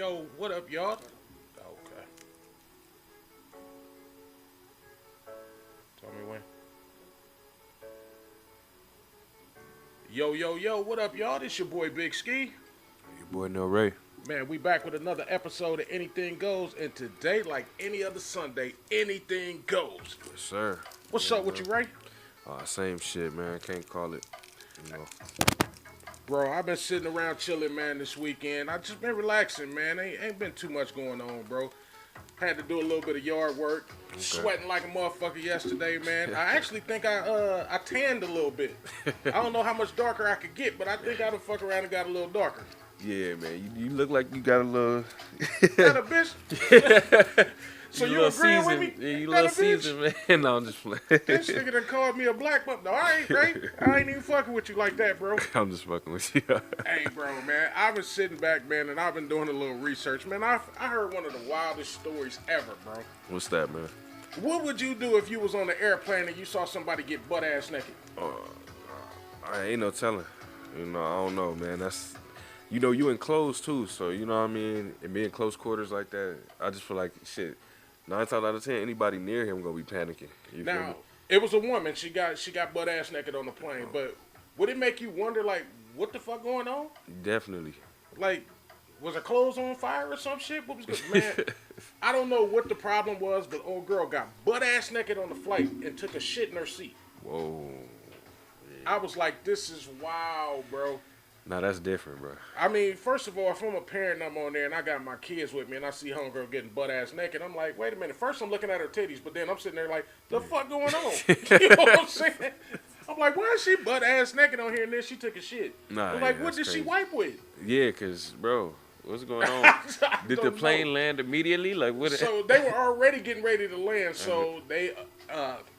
yo, what up, y'all? Okay. Tell me when. Yo, what up, y'all? This your boy Big Ski. Your boy No Ray. Man, we back with another episode of Anything Goes, and today, like any other Sunday, anything goes. Yes, sir. What's up with you, Ray? Same shit, man. Can't call it. You know. Bro, I've been sitting around chilling, man, this weekend. I just been relaxing, man. Ain't been too much going on, bro. Had to do a little bit of yard work. Okay. Sweating like a motherfucker yesterday, man. I actually think I tanned a little bit. I don't know how much darker I could get, but I think I done fuck around and got a little darker. Yeah, man. You look like you got a little... Got a bitch? So you agreeing with me? Yeah, you little seasoned, man. No, I'm just playing. This nigga done called me a black butt. No, I ain't, right? I ain't even fucking with you like that, bro. I'm just fucking with you. Hey, bro, man. I've been sitting back, man, and I've been doing a little research. Man, I heard one of the wildest stories ever, bro. What's that, man? What would you do if you was on the airplane and you saw somebody get butt-ass naked? I ain't no telling. You know, I don't know, man. That's... You know, you enclosed, too, so, you know what I mean? And being close quarters like that, I just feel like, shit... 9 times out of 10, anybody near him gonna be panicking. You feel me? It was a woman. She got butt ass naked on the plane. But would it make you wonder, like, what the fuck going on? Definitely. Like, was her clothes on fire or some shit? What was good? Man, I don't know what the problem was, but old girl got butt ass naked on the flight and took a shit in her seat. Whoa. Yeah. I was like, this is wild, bro. Nah, that's different, bro. I mean, first of all, if I'm a parent and I'm on there and I got my kids with me and I see homegirl getting butt-ass naked, I'm like, wait a minute. First I'm looking at her titties, but then I'm sitting there like, the fuck going on? You know what I'm saying? I'm like, why is she butt-ass naked on here and then she took a shit? Nah, I'm like, what did she wipe with? Yeah, because, bro, what's going on? Did the plane land immediately? Like, what? So they were already getting ready to land, so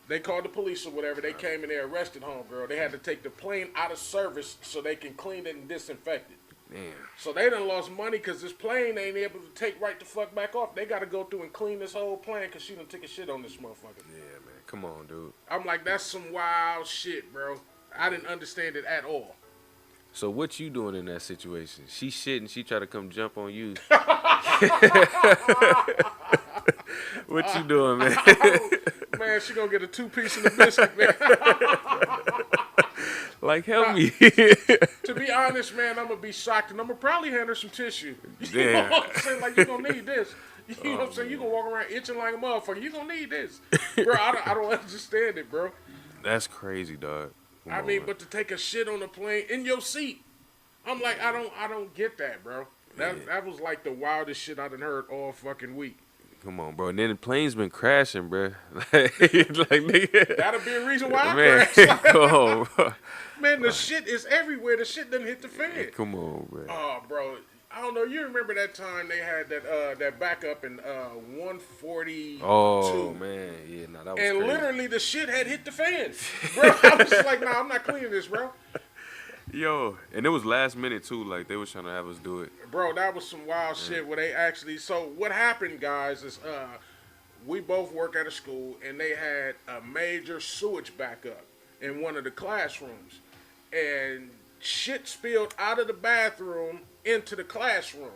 they called the police or whatever. They came and they arrested homegirl. They had to take the plane out of service so they can clean it and disinfect it. Damn. So they done lost money because this plane ain't able to take right the fuck back off. They got to go through and clean this whole plane because she done took a shit on this motherfucker. Yeah, man. Come on, dude. I'm like, that's some wild shit, bro. I didn't understand it at all. So what you doing in that situation? She shitting, she try to come jump on you. What you doing, man? Man, she gonna get a 2-piece in the biscuit, man. Like, help me. To be honest, man, I'm gonna be shocked and I'm gonna probably hand her some tissue. You know what I'm saying? Like, you gonna need this. You know what I'm saying? You gonna walk around itching like a motherfucker. You gonna need this. Bro, I don't understand it, bro. That's crazy, dog. I mean, but to take a shit on the plane in your seat, I'm like, I don't get that, bro. That was like the wildest shit I done heard all fucking week. Come on, bro. And then the plane's been crashing, bro. Nigga. That'll be a reason why man, I crashed. come on, bro. Man, the shit is everywhere. The shit didn't hit the fan. Yeah, come on, bro. Oh, bro. I don't know. You remember that time they had that backup in 142? Oh, man. Yeah, nah, that was and crazy. Literally the shit had hit the fan. Bro, I was like, nah, I'm not cleaning this, bro. Yo, and it was last minute, too. Like, they was trying to have us do it. Bro, that was some wild shit where they actually... So, what happened, guys, is we both work at a school, and they had a major sewage backup in one of the classrooms. And shit spilled out of the bathroom into the classroom.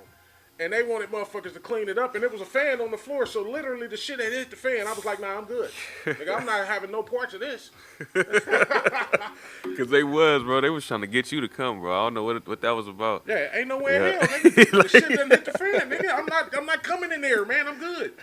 And they wanted motherfuckers to clean it up, and it was a fan on the floor, so literally the shit had hit the fan. I was like, nah, I'm good. Like, I'm not having no parts of this. Because they was, bro. They was trying to get you to come, bro. I don't know what that was about. Yeah, ain't no way in hell, nigga. The shit done hit the fan, nigga. I'm not coming in there, man. I'm good.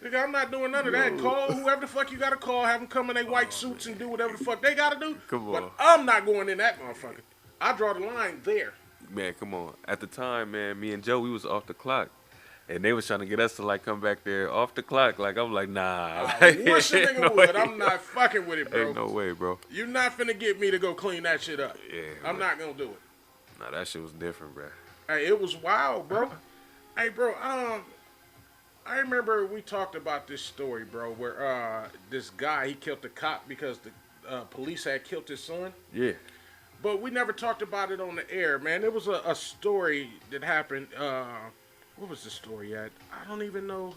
Nigga, I'm not doing none of that. Call whoever the fuck you gotta call, have them come in their white suits and do whatever the fuck they gotta do. Come on. But I'm not going in that motherfucker. I draw the line there. Man, come on. At the time, man, me and Joe, we was off the clock. And they was trying to get us to, like, come back there off the clock. Like, I'm like, nah. I wish a nigga would. I'm not fucking with it, bro. Ain't no way, bro. You're not finna get me to go clean that shit up. Yeah. I'm not gonna do it. Nah, that shit was different, bro. Hey, it was wild, bro. Hey, bro, I remember we talked about this story, bro, where this guy, he killed the cop because the police had killed his son. Yeah. But we never talked about it on the air, man. There was a story that happened. What was the story at? I don't even know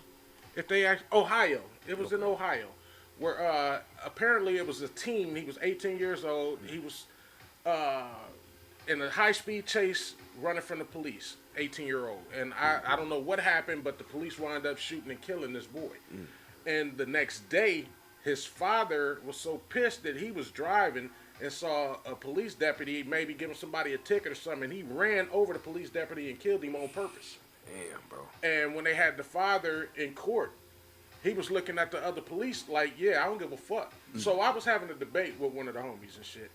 if they actually... Ohio. It was in Ohio. Where apparently it was a teen. He was 18 years old. He was in a high-speed chase running from the police, 18-year-old. And I don't know what happened, but the police wound up shooting and killing this boy. And the next day, his father was so pissed that he was driving and saw a police deputy maybe giving somebody a ticket or something. And he ran over the police deputy and killed him on purpose. Damn, bro. And when they had the father in court, he was looking at the other police like, yeah, I don't give a fuck. So I was having a debate with one of the homies and shit.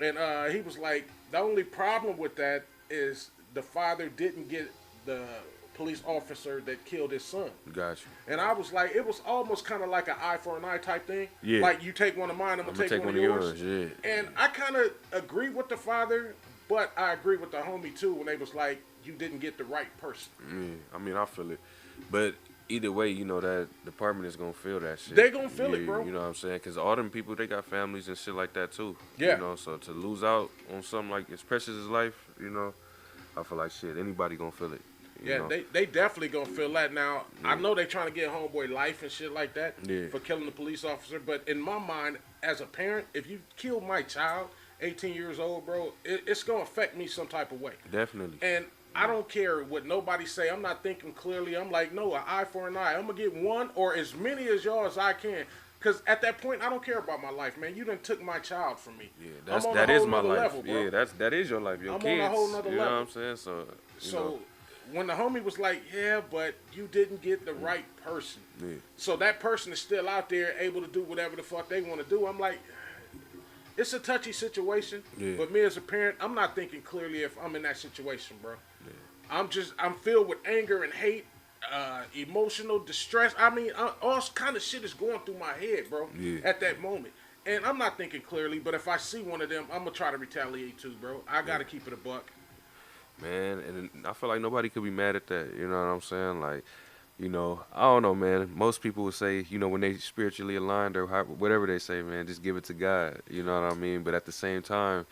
And he was like, the only problem with that is the father didn't get the police officer that killed his son. Gotcha. And I was like, it was almost kind of like an eye for an eye type thing. Yeah. Like, you take one of mine, I'm going to take one of yours. Yeah. And I kind of agree with the father, but I agree with the homie too when they was like, you didn't get the right person. Yeah, I mean, I feel it. But either way, you know, that department is going to feel that shit. They going to feel it, bro. You know what I'm saying? Because all them people, they got families and shit like that, too. Yeah. You know, so to lose out on something like as precious as life, you know, I feel like shit, anybody going to feel it. You know? They definitely going to feel that. Now, I know they trying to get homeboy life and shit like that for killing the police officer. But in my mind, as a parent, if you kill my child, 18 years old, bro, it's going to affect me some type of way. Definitely. And I don't care what nobody say. I'm not thinking clearly. I'm like, no, an eye for an eye. I'm going to get one or as many as y'all as I can. Because at that point, I don't care about my life, man. You done took my child from me. Yeah, that is my life. Level, yeah, that is your life. Your I'm kids. on a whole nother level. level. You know what I'm saying? So when the homie was like, yeah, but you didn't get the right person. Yeah. So that person is still out there able to do whatever the fuck they want to do. I'm like, it's a touchy situation. Yeah. But me as a parent, I'm not thinking clearly if I'm in that situation, bro. Yeah. I'm filled with anger and hate, emotional distress. I mean, all kind of shit is going through my head, bro, at that moment. And I'm not thinking clearly, but if I see one of them, I'm going to try to retaliate too, bro. I got to keep it a buck. Man, and I feel like nobody could be mad at that. You know what I'm saying? Like, you know, I don't know, man. Most people would say, you know, when they spiritually aligned or whatever they say, man, just give it to God. You know what I mean? But at the same time,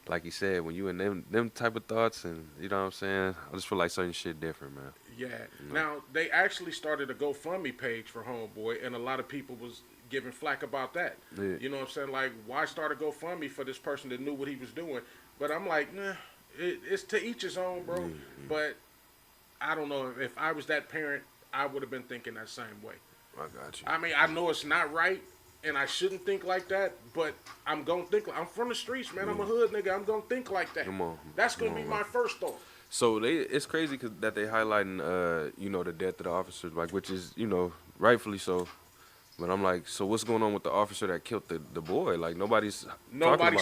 like you said, when you in them type of thoughts, and you know what I'm saying, I just feel like certain shit different, man. Yeah. You know? Now they actually started a GoFundMe page for Homeboy, and a lot of people was giving flack about that. Yeah. You know what I'm saying? Like, why start a GoFundMe for this person that knew what he was doing? But I'm like, nah. It's to each his own, bro. Mm-hmm. But I don't know. If I was that parent, I would have been thinking that same way. I got you. I mean, I know it's not right, and I shouldn't think like that, but I'm going to think. I'm from the streets, man. I'm a hood nigga. I'm going to think like that. Come on. That's going to be my first thought. So it's crazy that they highlighting, you know, the death of the officers, like, which is, you know, rightfully so. But I'm like, so what's going on with the officer that killed the boy? Like, nobody's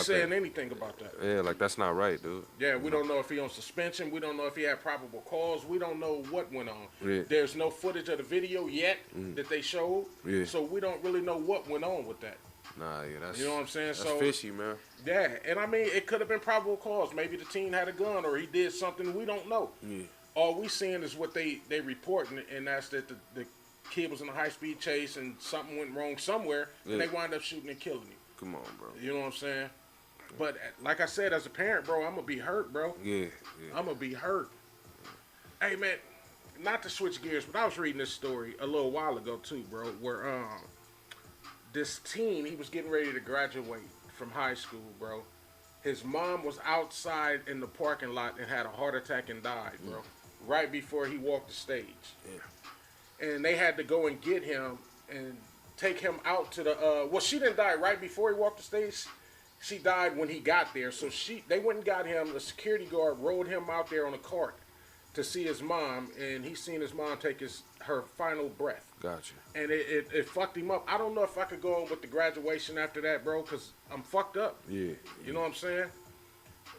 saying anything about that. Yeah, like, that's not right, dude. Yeah, we don't know if he on suspension. We don't know if he had probable cause. We don't know what went on. Yeah. There's no footage of the video yet that they showed. Yeah. So we don't really know what went on with that. Nah, yeah, that's, you know what I'm saying? That's fishy, man. Yeah, and I mean, it could have been probable cause. Maybe the teen had a gun or he did something we don't know. Yeah. All we seeing is what they reporting, and that's that the kid was in a high-speed chase and something went wrong somewhere, and they wind up shooting and killing him. Come on, bro. You know what I'm saying? But like I said, as a parent, bro, I'm going to be hurt, bro. Yeah. I'm going to be hurt. Hey, man, not to switch gears, but I was reading this story a little while ago, too, bro, where this teen, he was getting ready to graduate from high school, bro. His mom was outside in the parking lot and had a heart attack and died, bro, right before he walked the stage. Yeah. And they had to go and get him and take him out to the, well, she didn't die right before he walked the stage. She died when he got there. So they went and got him. The security guard rode him out there on a cart to see his mom, and he seen his mom take her final breath. Gotcha. And it fucked him up. I don't know if I could go on with the graduation after that, bro, because I'm fucked up. Yeah. You know what I'm saying?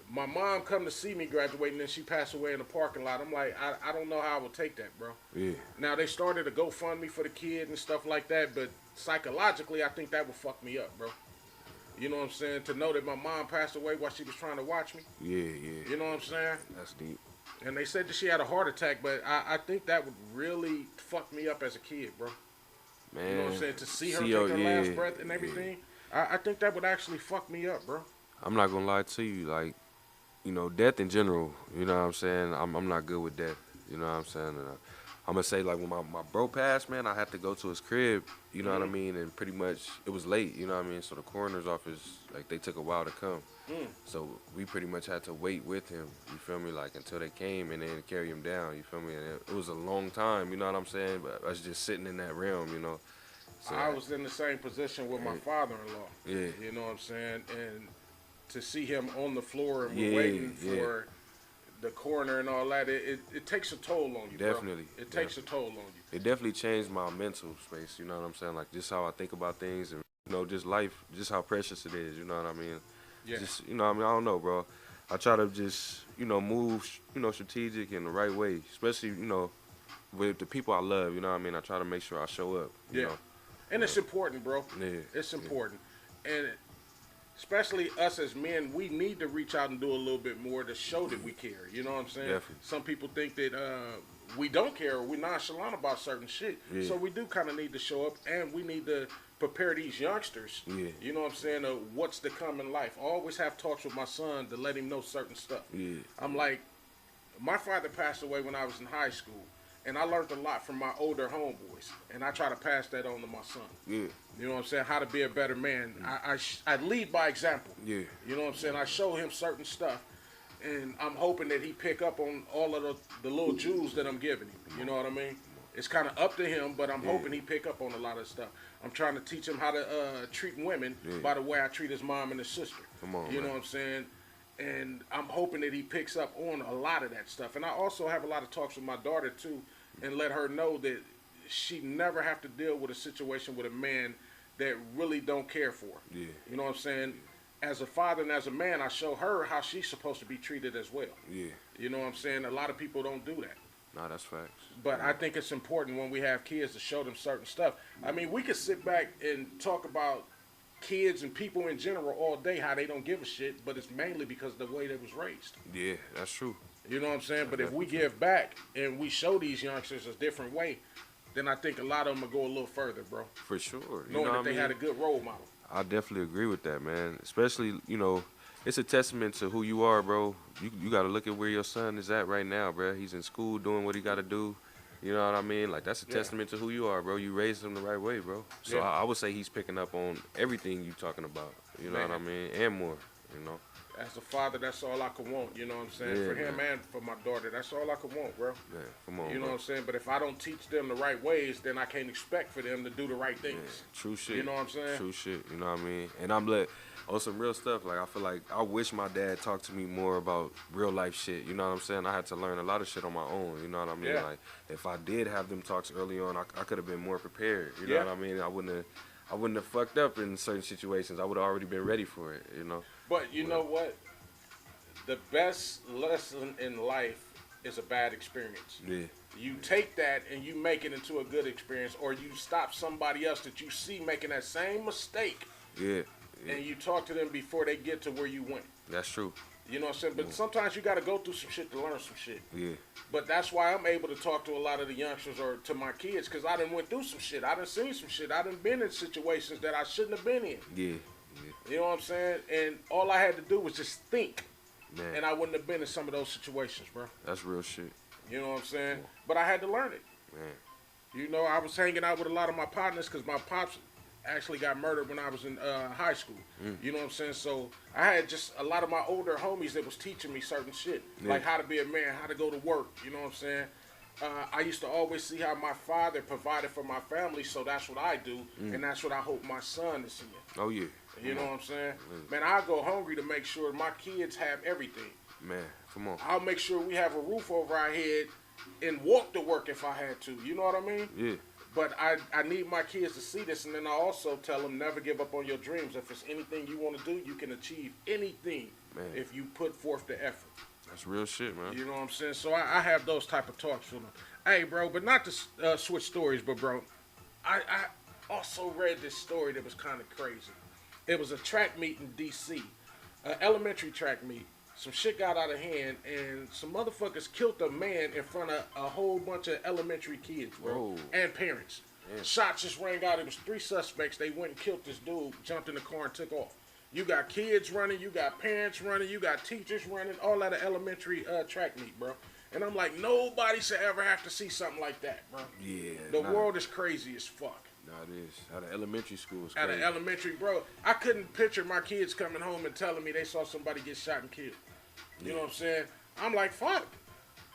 My mom come to see me graduating, and she passed away in the parking lot. I'm like, I don't know how I would take that, bro. Yeah. Now, they started a GoFundMe for the kid and stuff like that, but psychologically, I think that would fuck me up, bro. You know what I'm saying? To know that my mom passed away while she was trying to watch me. Yeah. You know what I'm saying? That's deep. And they said that she had a heart attack, but I think that would really fuck me up as a kid, bro. Man. You know what I'm saying? To see her take her last breath and everything, I think that would actually fuck me up, bro. I'm not going to lie to you, like, you know, death in general, you know what I'm saying? I'm not good with death, you know what I'm saying? And I'm gonna say like when my bro passed, man, I had to go to his crib, you know what I mean, and pretty much it was late, you know what I mean. So the coroner's office, like they took a while to come, so we pretty much had to wait with him, you feel me, like until they came and then carry him down, you feel me. And it was a long time, you know what I'm saying. But I was just sitting in that realm, you know. So I was in the same position with my father-in-law. yeah, You know what I'm saying? And to see him on the floor and we're Yeah, waiting yeah. for the coroner and all that, it takes a toll on you, Definitely, bro. It takes a toll on you. it definitely changed my mental space, you know what I'm saying, like just how I think about things and just life, just how precious it is, you know what I mean. Yeah. Just I mean, I don't know, bro. I try to just move strategic in the right way, especially with the people I love, you know what I mean. I try to make sure I show up, you Yeah. know. And it's important, bro. Yeah, It's important. And especially us as men, we need to reach out and do a little bit more to show that we care. You know what I'm saying? Definitely. Some people think that we don't care or we're nonchalant about certain shit. Yeah. So we do kind of need to show up, and we need to prepare these youngsters. Yeah. You know what I'm saying? What's to come in life. I always have talks with my son to let him know certain stuff. Yeah. I'm like, my father passed away when I was in high school, and I learned a lot from my older homeboys, and I try to pass that on to my son. Yeah. You know what I'm saying? How to be a better man. I lead by example. Yeah. You know what I'm saying? I show him certain stuff, and I'm hoping that he pick up on all of the little jewels that I'm giving him. You know what I mean? It's kind of up to him, but I'm hoping he pick up on a lot of stuff. I'm trying to teach him how to treat women by the way I treat his mom and his sister. Come on, you know man. what I'm saying? And I'm hoping that he picks up on a lot of that stuff. And I also have a lot of talks with my daughter too, and let her know that she never have to deal with a situation with a man that really don't care for her. Yeah. You know what I'm saying? As a father and as a man, I show her how she's supposed to be treated as well. Yeah. You know what I'm saying? A lot of people don't do that. Nah, that's facts. But I think it's important when we have kids to show them certain stuff. I mean, we could sit back and talk about kids and people in general all day, how they don't give a shit, but it's mainly because of the way they was raised. Yeah, that's true. You know what I'm saying? But if we give back and we show these youngsters a different way, then I think a lot of them will go a little further, bro. For sure. Knowing that what I they mean? had a good role model. I definitely agree with that, man. Especially, it's a testament to who you are, bro. You got to look at where your son is at right now, bro. He's in school doing what he got to do. You know what I mean? Like, that's a testament to who you are, bro. You raised him the right way, bro. So Yeah. I would say he's picking up on everything you talking about. You know Man. what I mean? And more, As a father, that's all I could want. You know what I'm saying? Yeah, for him man. and for my daughter, that's all I could want, bro. Man, come on, You know bro. what I'm saying? But if I don't teach them the right ways, then I can't expect for them to do the right things. Yeah, true shit. You know what I'm saying? True shit. You know what I mean? And I'm on some real stuff. Like, I feel like I wish my dad talked to me more about real life shit. You know what I'm saying? I had to learn a lot of shit on my own. You know what I mean? Yeah. Like, if I did have them talks early on, I could have been more prepared. You Yeah. know what I mean? I wouldn't have fucked up in certain situations. I would have already been ready for it. You know? But you know what? The best lesson in life is a bad experience. Yeah. You take that and you make it into a good experience, or you stop somebody else that you see making that same mistake, Yeah. Yeah. and you talk to them before they get to where you went. That's true. You know what I'm saying? But sometimes you got to go through some shit to learn some shit. Yeah. But that's why I'm able to talk to a lot of the youngsters or to my kids, because I done went through some shit. I done seen some shit. I done been in situations that I shouldn't have been in. Yeah. You know what I'm saying? And all I had to do was just think, Man. and I wouldn't have been in some of those situations, bro. That's real shit. You know what I'm saying? But I had to learn it. Man. You know, I was hanging out with a lot of my partners because my pops actually got murdered when I was in high school. You know what I'm saying? So I had just a lot of my older homies that was teaching me certain shit, like how to be a man, how to go to work. You know what I'm saying? I used to always see how my father provided for my family, so that's what I do, and that's what I hope my son is seeing. Oh, yeah. You know what I'm saying? Man, I go hungry to make sure my kids have everything. Man, come on. I'll make sure we have a roof over our head and walk to work if I had to. You know what I mean? Yeah. But I need my kids to see this, and then I also tell them never give up on your dreams. If it's anything you want to do, you can achieve anything if you put forth the effort. That's real shit, man. You know what I'm saying? So I have those type of talks with them. Hey, bro, but not to switch stories, but, bro, I also read this story that was kind of crazy. It was a track meet in D.C., an elementary track meet. Some shit got out of hand, and some motherfuckers killed a man in front of a whole bunch of elementary kids, bro, Whoa. and parents. Yeah. Shots just rang out. It was 3 suspects. They went and killed this dude, jumped in the car and took off. You got kids running, you got parents running, you got teachers running, all at an elementary track meet, bro. And I'm like, nobody should ever have to see something like that, bro. Yeah. The world is crazy as fuck. No, it is. Out of elementary school, it's At crazy. an elementary, bro, I couldn't picture my kids coming home and telling me they saw somebody get shot and killed. You know what I'm saying? I'm like, fuck.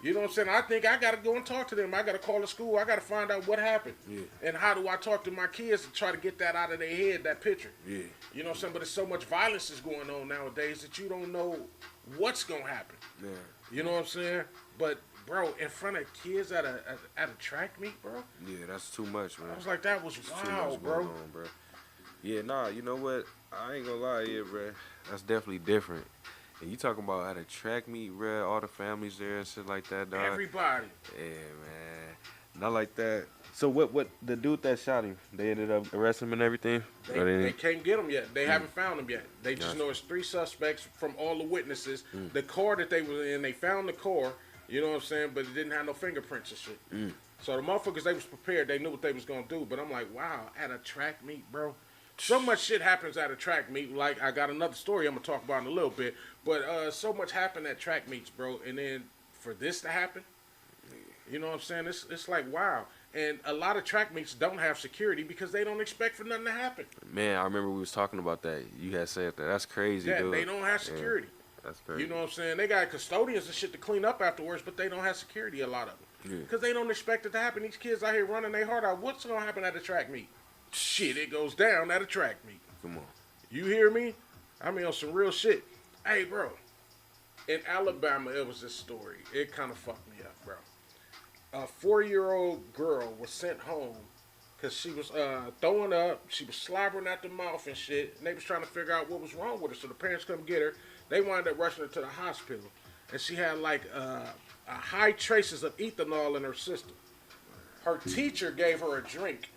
You know what I'm saying? I think I got to go and talk to them. I got to call the school. I got to find out what happened. Yeah. And how do I talk to my kids to try to get that out of their head, that picture. Yeah. You know what I'm saying? But there's so much violence is going on nowadays that you don't know what's going to happen. Yeah. You know what I'm saying? But, bro, in front of kids at a track meet, bro. Yeah, that's too much, man. I was like, that was Too wild, much bro. going on, bro. Yeah, nah, you know what? I ain't gonna lie, yeah, bro. That's definitely different. And you talking about at a track meet, bro, all the families there and shit like that, dog. Everybody. Yeah, man. Not like that. So what the dude that shot him, they ended up arresting him and everything? They can't get him yet. They haven't found him yet. They just know it's 3 suspects from all the witnesses. The car that they were in, they found the car, you know what I'm saying, but it didn't have no fingerprints and shit. So the motherfuckers, they was prepared. They knew what they was going to do. But I'm like, wow, at a track meet, bro. So much shit happens at a track meet. Like, I got another story I'm going to talk about in a little bit. But so much happened at track meets, bro. And then for this to happen, you know what I'm saying? It's like, wow. And a lot of track meets don't have security because they don't expect for nothing to happen. Man, I remember we was talking about that. You had said that. That's crazy, Yeah, dude. they don't have security. Yeah, that's crazy. You know what I'm saying? They got custodians and shit to clean up afterwards, but they don't have security, a lot of them. Because they don't expect it to happen. These kids out here running their heart out. What's going to happen at a track meet? Shit, it goes down at a track meet. Come on. You hear me? I mean, on some real shit. Hey, bro. In Alabama, it was this story. It kind of fucked me up, bro. A 4-year-old girl was sent home because she was throwing up. She was slobbering at the mouth and shit. And they was trying to figure out what was wrong with her. So the parents couldn't get her. They wound up rushing her to the hospital. And she had like high traces of ethanol in her system. Her teacher gave her a drink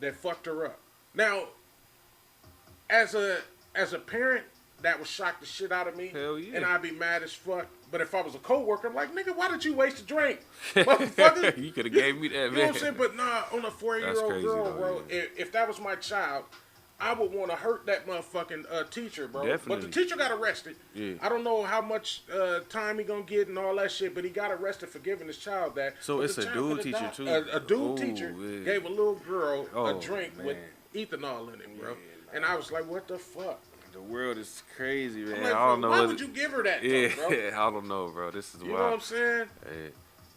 that fucked her up. Now, as a parent, that would shock the shit out of me. Hell yeah. And I'd be mad as fuck. But if I was a coworker, I'm like, nigga, why did you waste a drink? Motherfucker. You could have gave me that, man. You know what I'm saying? But nah, on a 4-year-old crazy, girl, though, bro, yeah. if that was my child, I would want to hurt that motherfucking teacher, bro. Definitely. But the teacher got arrested. Yeah. I don't know how much time he gonna get and all that shit, but he got arrested for giving his child that. So But it's the a child dude coulda teacher, died. too? A dude Oh, teacher yeah. gave a little girl a drink man. with ethanol in it, bro. Yeah, and I was like, what the fuck? The world is crazy, man. I'm like, I don't know why what would you give her that, Yeah, though, bro? I don't know, bro. This is You wild. know what I'm saying? Hey.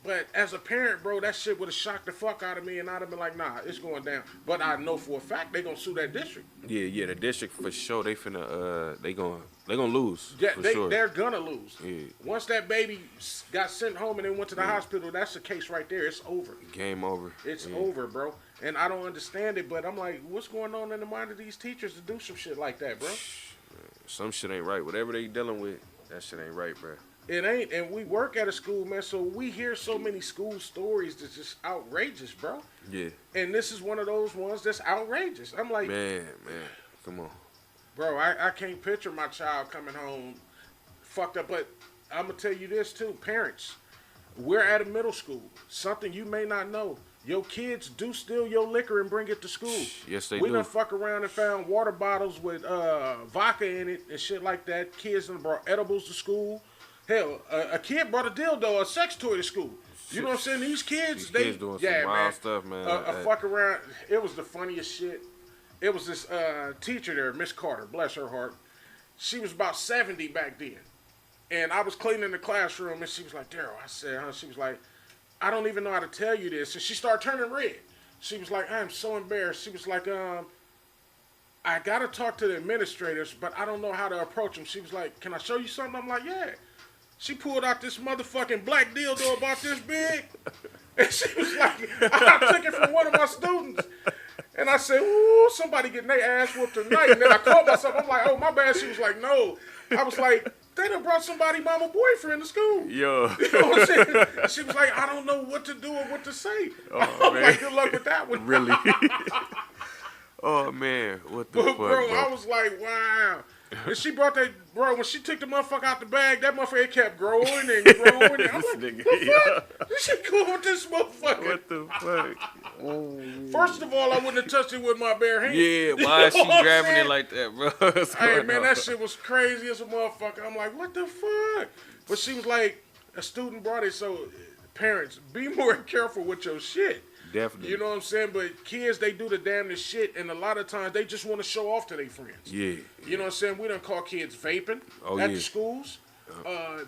But as a parent, bro, that shit would have shocked the fuck out of me, and I'd have been like, nah, it's going down. But I know for a fact they gonna sue that district. Yeah, the district for sure. They finna they gonna lose. Yeah, for sure. they're gonna lose. Yeah. Once that baby got sent home and then went to the hospital, that's the case right there. It's over. Game over. It's Yeah. over, bro. And I don't understand it, but I'm like, what's going on in the mind of these teachers to do some shit like that, bro? Some shit ain't right. Whatever they dealing with, that shit ain't right, bro. It ain't, and we work at a school, man, so we hear so many school stories that's just outrageous, bro. Yeah. And this is one of those ones that's outrageous. I'm like, Man, come on. bro, I can't picture my child coming home fucked up. But I'm going to tell you this, too. Parents, we're at a middle school. Something you may not know. Your kids do steal your liquor and bring it to school. Yes, they We do. done fuck around and found water bottles with vodka in it and shit like that. Kids done brought edibles to school. Hell, a kid brought a dildo, a sex toy to school. You know what I'm saying? These kids, they kids doing some wild stuff, man. A fuck around. It was the funniest shit. It was this teacher there, Miss Carter, bless her heart. She was about 70 back then. And I was cleaning the classroom, and she was like, Daryl, I said, huh? She was like, I don't even know how to tell you this. And she started turning red. She was like, I am so embarrassed. She was like, I got to talk to the administrators, but I don't know how to approach them. She was like, can I show you something? I'm like, yeah. She pulled out this motherfucking black dildo about this big. And she was like, I took it from one of my students. And I said, ooh, somebody getting their ass whooped tonight. And then I called myself. I'm like, oh, my bad. She was like, no. I was like, they done brought somebody mama boyfriend to school. Yo. You know what I'm saying? And she was like, I don't know what to do or what to say. Oh, I'm man. like, good luck with that one. Really? Oh, man. What the fuck, bro, I was like, wow. And she brought that, bro, when she took the motherfucker out the bag, that motherfucker it kept growing and growing. And I'm This like, nigga, the fuck? This shit cool with this motherfucker. What the fuck? First of all, I wouldn't have touched it with my bare hands. Yeah, why is she You know what I'm grabbing saying? it like that, bro? What's Hey, going man, on? that shit was crazy as a motherfucker. I'm like, what the fuck? But she was like, A student brought it, so parents, be more careful with your shit. Definitely. You know what I'm saying? But kids, they do the damnedest shit, and a lot of times they just want to show off to their friends. Yeah. You know what I'm saying? We done call kids vaping at the schools.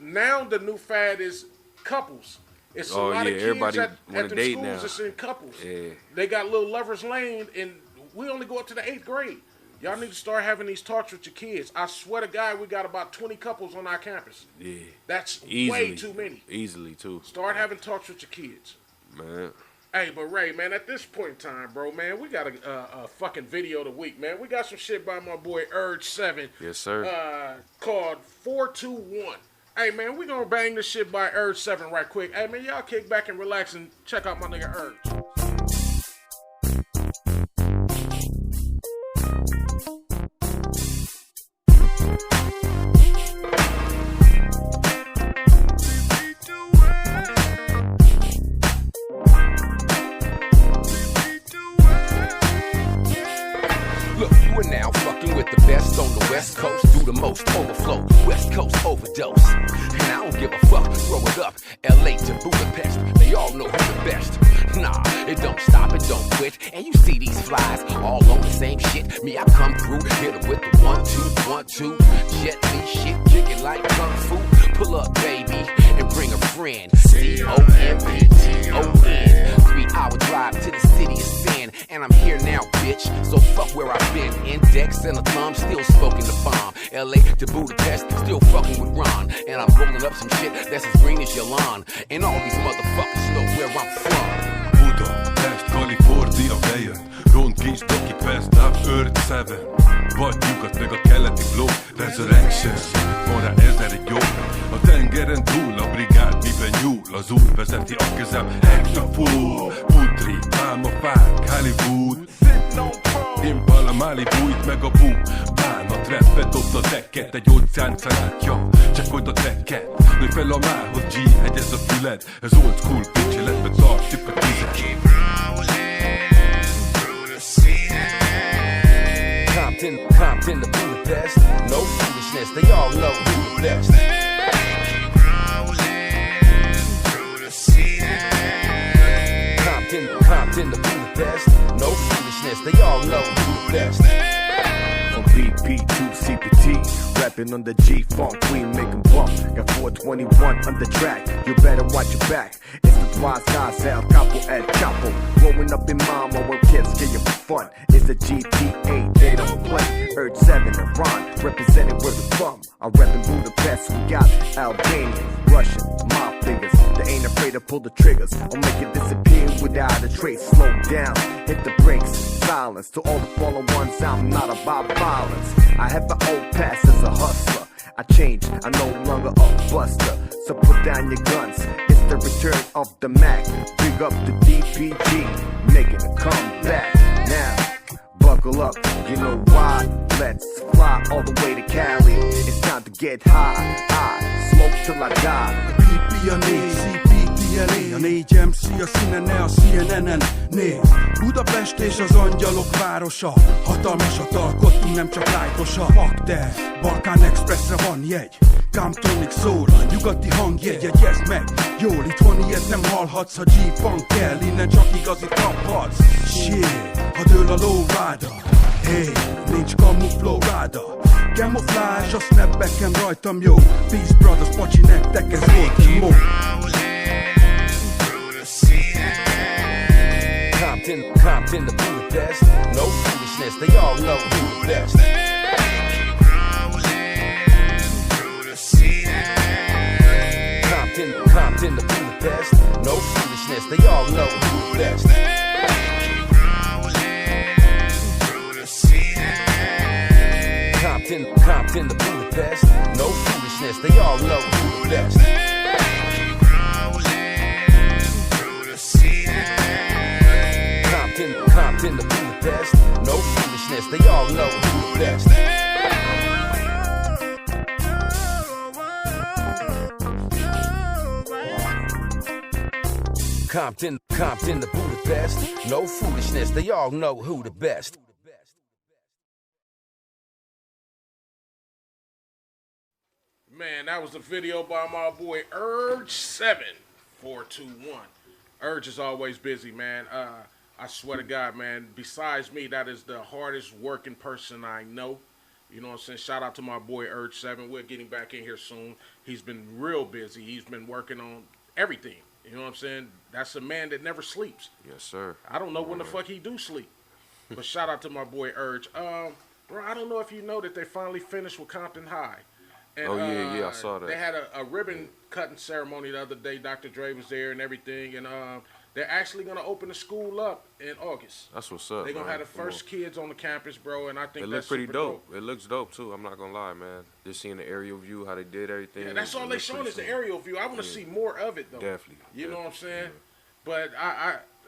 Now the new fad is couples. It's a lot of kids everybody at them date schools now. that's in couples. Yeah. They got little lovers lane, and we only go up to the 8th grade. Y'all need to start having these talks with your kids. I swear to God, we got about 20 couples on our campus. Yeah. That's Easily. way too many. Easily, too. Start having talks with your kids. Man. Hey, but Ray, man, at this point in time, bro, man, we got a fucking video of the week, man. We got some shit by my boy URG7. Yes, sir. Called 421. Hey, man, we gonna bang this shit by URG7 right quick. Hey, man, y'all kick back and relax and check out my nigga URG. Now fucking with the best on the West Coast, do the most overflow, West Coast overdose. And I don't give a fuck, throw it up, LA to Budapest, they all know who the best. Nah, it don't stop, it don't quit. And you see these flies all on the same shit. Me, I come through, hit them with the 1, 2, 1, 2. Jet Li shit, kick it like kung fu. Pull up, baby, and bring a friend. COMPTON. 3-hour drive to the city of sin. And I'm here now, bitch, so fuck where I've been. Index and a thumb, still smoking the bomb. LA to Budapest, still fucking with Ron. And I'm rolling up some shit that's as green as your lawn. And all these motherfuckers know where I'm from. Budapest, Kalifornia fejön, rund kis dokik vesznek URG7. Vagy nyugat meg a keleti blokk, Resurrection. Van rá 1000 egy jó. A tengeren túl a brigád miben nyúl. Az úr vezeti a kezem, Hector Putri, pálmafák, Hollywood. Impala, Malibu, itt meg a bú. Bánat, rappet, dobd a dekket. Egy óceáncanátja, csekkold a trekket. Nőj fel a mához, G, hegyez a füled. Ez old school, bitch, életbe tart, tipp a tizet. Compton to Budapest, no foolishness, they all know who the best. Compton to Budapest, no foolishness, they all know who the best. From BP to CPT, rapping on the G-Funk, we make 'em bump. Got 421 on the track, you better watch your back. It's the Twice guys, El Capo, El Chapo. Growing up in Mama where kids get you for fun. It's the GTA, they don't play. URG7 and Ron, representing where we're from. I rap in Budapest, we got Albanian, Russian, mob figures. They ain't afraid to pull the triggers or make it disappear without a trace. Slow down, hit the brakes, silence. To all the fallen ones, I'm not about violence. I have an old past as a hustler. I changed, I'm no longer a buster. So put down your guns, it's the return of the Mac. Big up the DPG, making a comeback. Now, buckle up, you know why? Let's fly all the way to Cali. It's time to get high, smoke till I die. A 4 MC a színen, a CNN-en néz. Budapest és az angyalok városa, hatalmasat alkottunk, nem csak lájtosa. Fuck te, Balkán Expressre van jegy, Comptonig szól a nyugati hangjegy. Jegyezd meg, jól itthon ilyet nem hallhatsz. Ha G-Funk kell, innen csak igazit kaphatsz. Shit, ha dől a lóváda, hey, nincs kamuflóráda. Camouflage, a snapbacken rajtam jó. Peace Brothers, pacsi nektek, ez volt imó. Compton to Budapest, no foolishness, they all know who the best. Compton to Budapest, no foolishness, they all know who the best. Compton to Budapest, no foolishness, they all know who the best. Compton to Budapest, no foolishness, they all know who the best. Compton to Budapest, no foolishness, they all know who the best. Man, that was a video by my boy URG7 421. URG is always busy, man. I swear to God, man. Besides me, that is the hardest working person I know. You know what I'm saying? Shout out to my boy URG7. We're getting back in here soon. He's been real busy. He's been working on everything. You know what I'm saying? That's a man that never sleeps. Yes, sir. I don't know when the fuck he do sleep. But shout out to my boy URG. Bro, I don't know if you know that they finally finished with Compton High. And, yeah, I saw that. They had a ribbon cutting ceremony the other day. Dr. Dre was there and everything. And they're actually going to open the school up in August. That's what's up. They're going to have the first kids on the campus, bro. And I think it that's looks pretty super dope. It looks dope, too. I'm not going to lie, man. Just seeing the aerial view, how they did everything. Yeah, that's all they showing is the aerial view. I want to see more of it, though. Definitely. You know what I'm saying? Yeah. But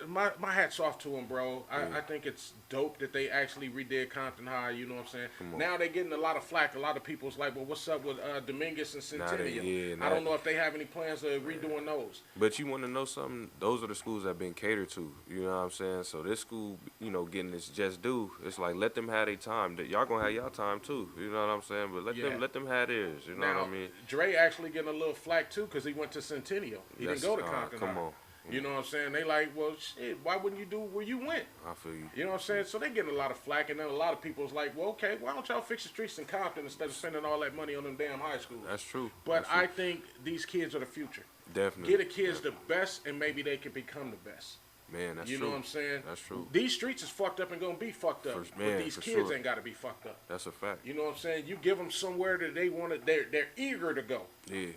my hat's off to them, bro. I think it's dope that they actually redid Compton High. You know what I'm saying? Now they're getting a lot of flack. A lot of people's like, well, what's up with Dominguez and Centennial? I don't know if they have any plans of redoing those. But you want to know something? Those are the schools that have been catered to. You know what I'm saying? So this school, you know, getting this just due. It's like, let them have their time. Y'all going to have y'all time, too. You know what I'm saying? But let them have theirs. You know what I mean? Dre actually getting a little flack, too, because he went to Centennial. He didn't go to Compton High. Come on. You know what I'm saying? They like, well, shit, why wouldn't you do where you went? I feel you. You know what I'm saying? So they getting a lot of flack, and then a lot of people's like, well, okay, why don't y'all fix the streets in Compton instead of spending all that money on them damn high schools? That's true. But I think these kids are the future. Definitely. Get the kids the best, and maybe they can become the best. Man, that's true. You know what I'm saying? That's true. These streets is fucked up and gonna be fucked up. But these kids ain't got to be fucked up. That's a fact. You know what I'm saying? You give them somewhere that they want to, they're eager to go. Yeah.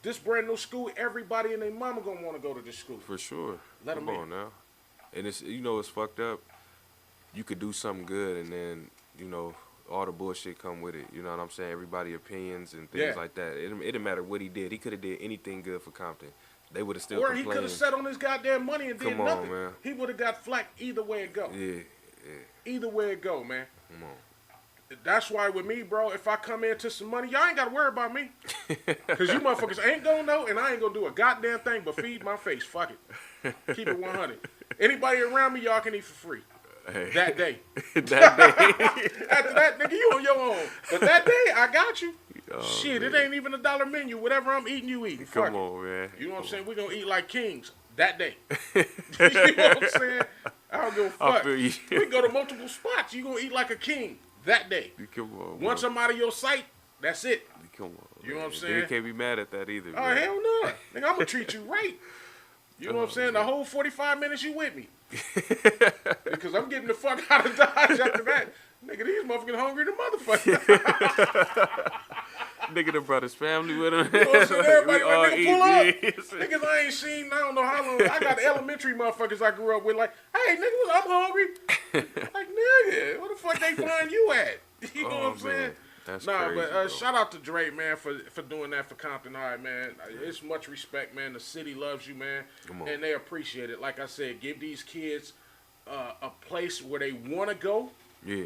This brand new school, everybody and their mama gonna want to go to this school. For sure. Let them in. Come on now. And it's, you know, it's fucked up. You could do something good, and then, you know, all the bullshit come with it. You know what I'm saying? Everybody opinions and things like that. It didn't matter what he did. He could have did anything good for Compton. They would have still Or complained. he could have sat on his goddamn money and did nothing. Man. He would have got flack either way it go. Yeah. Either way it go, man. Come on. That's why with me, bro, if I come into some money, y'all ain't got to worry about me. Because you motherfuckers ain't going to know, and I ain't going to do a goddamn thing but feed my face. Fuck it. Keep it 100. Anybody around me, y'all can eat for free. Hey. That day. That day. After that, nigga, you on your own. But that day, I got you. Oh, shit, man. it ain't even $1 menu. Whatever I'm eating, you eating. Fuck Come on, man. You know what I'm saying? We're going to eat like kings that day. You know what I'm saying? I don't give a fuck. I feel you. We go to multiple spots. You going to eat like a king that day. Come on, Once I'm out of your sight, that's it. Come on. You know what I'm You saying? can't be mad at that either. Oh, man. hell no. Nigga, I'm going to treat you right. You know what I'm saying? The whole 45 minutes you with me. Because I'm getting the fuck out of Dodge after that. Nigga, these motherfuckers hungry than motherfuckers. Nigga done brought his family with him. You know what I'm saying? Everybody, We all like, nigga, pull up. eat. Niggas I ain't seen, I don't know how long. I got elementary motherfuckers I grew up with like, hey, nigga, I'm hungry. Like, nigga, where the fuck they find you at? You know what I'm saying? Man. That's Nah, crazy, but shout out to Dre, man, for doing that for Compton High, man. It's much respect, man. The city loves you, man, and they appreciate it. Like I said, give these kids a place where they want to go. Yeah.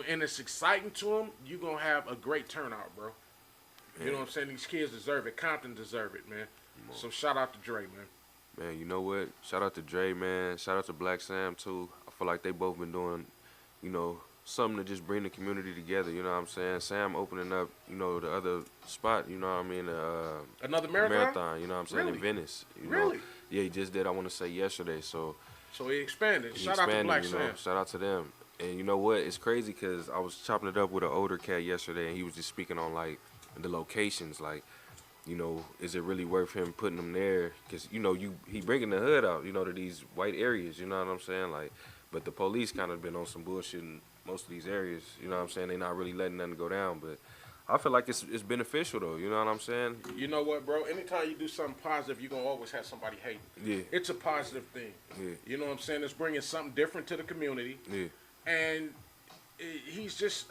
And it's exciting to them. You're going to have a great turnout, bro. You know what I'm saying? These kids deserve it. Compton deserve it, man. So shout out to Dre, man. Man, you know what? Shout out to Dre, man. Shout out to Black Sam, too. I feel like they both been doing, you know, something to just bring the community together, you know what I'm saying? Sam opening up, you know, the other spot, you know what I mean? Another marathon? You know what I'm saying? Really? In Venice. You Really? know? Yeah, he just did, I want to say, yesterday. So he expanded. Shout out to Black you Sam. know, shout out to them. And you know what? It's crazy because I was chopping it up with an older cat yesterday, and he was just speaking on, like, the locations, like, you know, is it really worth him putting them there? Because, you know, he bringing the hood out, you know, to these white areas, you know what I'm saying? Like, but the police kind of been on some bullshit in most of these areas, you know what I'm saying? They not really letting nothing go down, but I feel like it's beneficial, though, you know what I'm saying? You know what, bro? Anytime you do something positive, you're going to always have somebody hating. Yeah. It's a positive thing. Yeah. You know what I'm saying? It's bringing something different to the community. Yeah. And he's just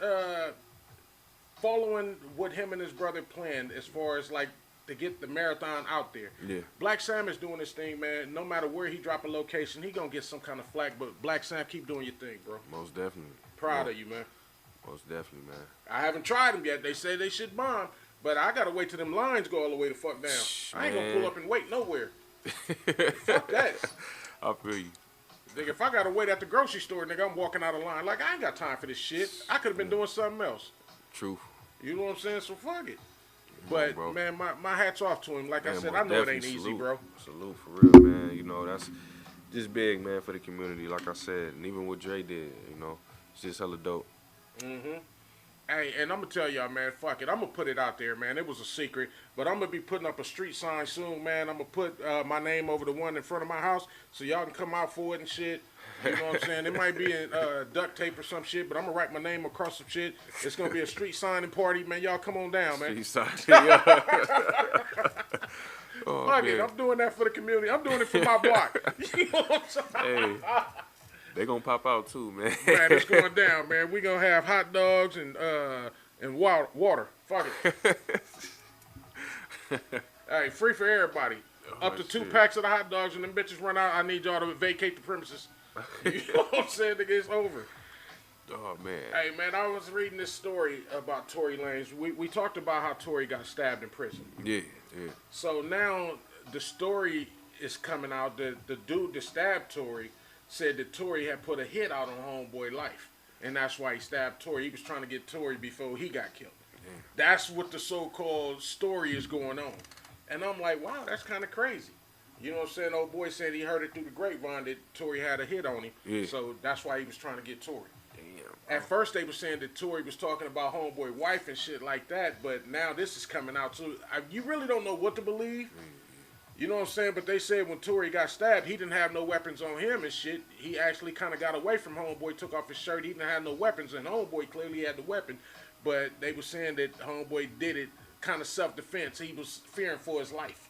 following what him and his brother planned as far as, like, to get the marathon out there. Yeah. Black Sam is doing this thing, man. No matter where he drop a location, he going to get some kind of flack. But Black Sam, keep doing your thing, bro. Most definitely. Proud of you, man. Most definitely, man. I haven't tried them yet. They say they should bomb. But I got to wait till them lines go all the way the fuck down. I ain't going to pull up and wait nowhere. Fuck that. I feel you. Nigga, if I got to wait at the grocery store, nigga, I'm walking out of line. Like, I ain't got time for this shit. I could have been doing something else. True. You know what I'm saying? So fuck it. But bro. man, my hat's off to him. Like I Man, said, most I know it ain't definitely easy, salute. bro. Salute for real, man. You know, that's just big, man, for the community. Like I said, and even what Dre did, you know, it's just hella dope. Hey, and I'm gonna tell y'all, man, fuck it. I'm gonna put it out there, man. It was a secret, but I'm gonna be putting up a street sign soon, man. I'm gonna put my name over the one in front of my house, so y'all can come out for it and shit. You know what I'm saying? It might be in duct tape or some shit, but I'm gonna write my name across some shit. It's gonna be a street signing party, man. Y'all come on down, man. Street sign, yeah. Oh, Fuck man. it, I'm doing that for the community. I'm doing it for my block. You know what I'm saying? Hey, they gonna pop out too, man. Man, it's going down, man. We gonna have hot dogs and water. Fuck it. Hey, free for everybody. Up to 2 shit. packs of the hot dogs and them bitches run out. I need y'all to vacate the premises. You know what I'm saying? Nigga, it's over. Oh man. Hey, man, I was reading this story about Tory Lanez. We talked about how Tory got stabbed in prison. Yeah. So now the story is coming out. The dude that stabbed Tory said that Tory had put a hit out on Homeboy life. And that's why he stabbed Tory. He was trying to get Tory before he got killed. That's what the so-called story is going on. And I'm like, wow, that's kind of crazy. You know what I'm saying? Old boy said he heard it through the grapevine that Tory had a hit on him. Yeah. So that's why he was trying to get Tory. Damn. At first they were saying that Tory was talking about Homeboy wife and shit like that, but now this is coming out. So you really don't know what to believe. You know what I'm saying? But they said when Tory got stabbed, he didn't have no weapons on him and shit. He actually kind of got away from Homeboy, took off his shirt. He didn't have no weapons, and Homeboy clearly had the weapon. But they were saying that Homeboy did it kind of self-defense. He was fearing for his life.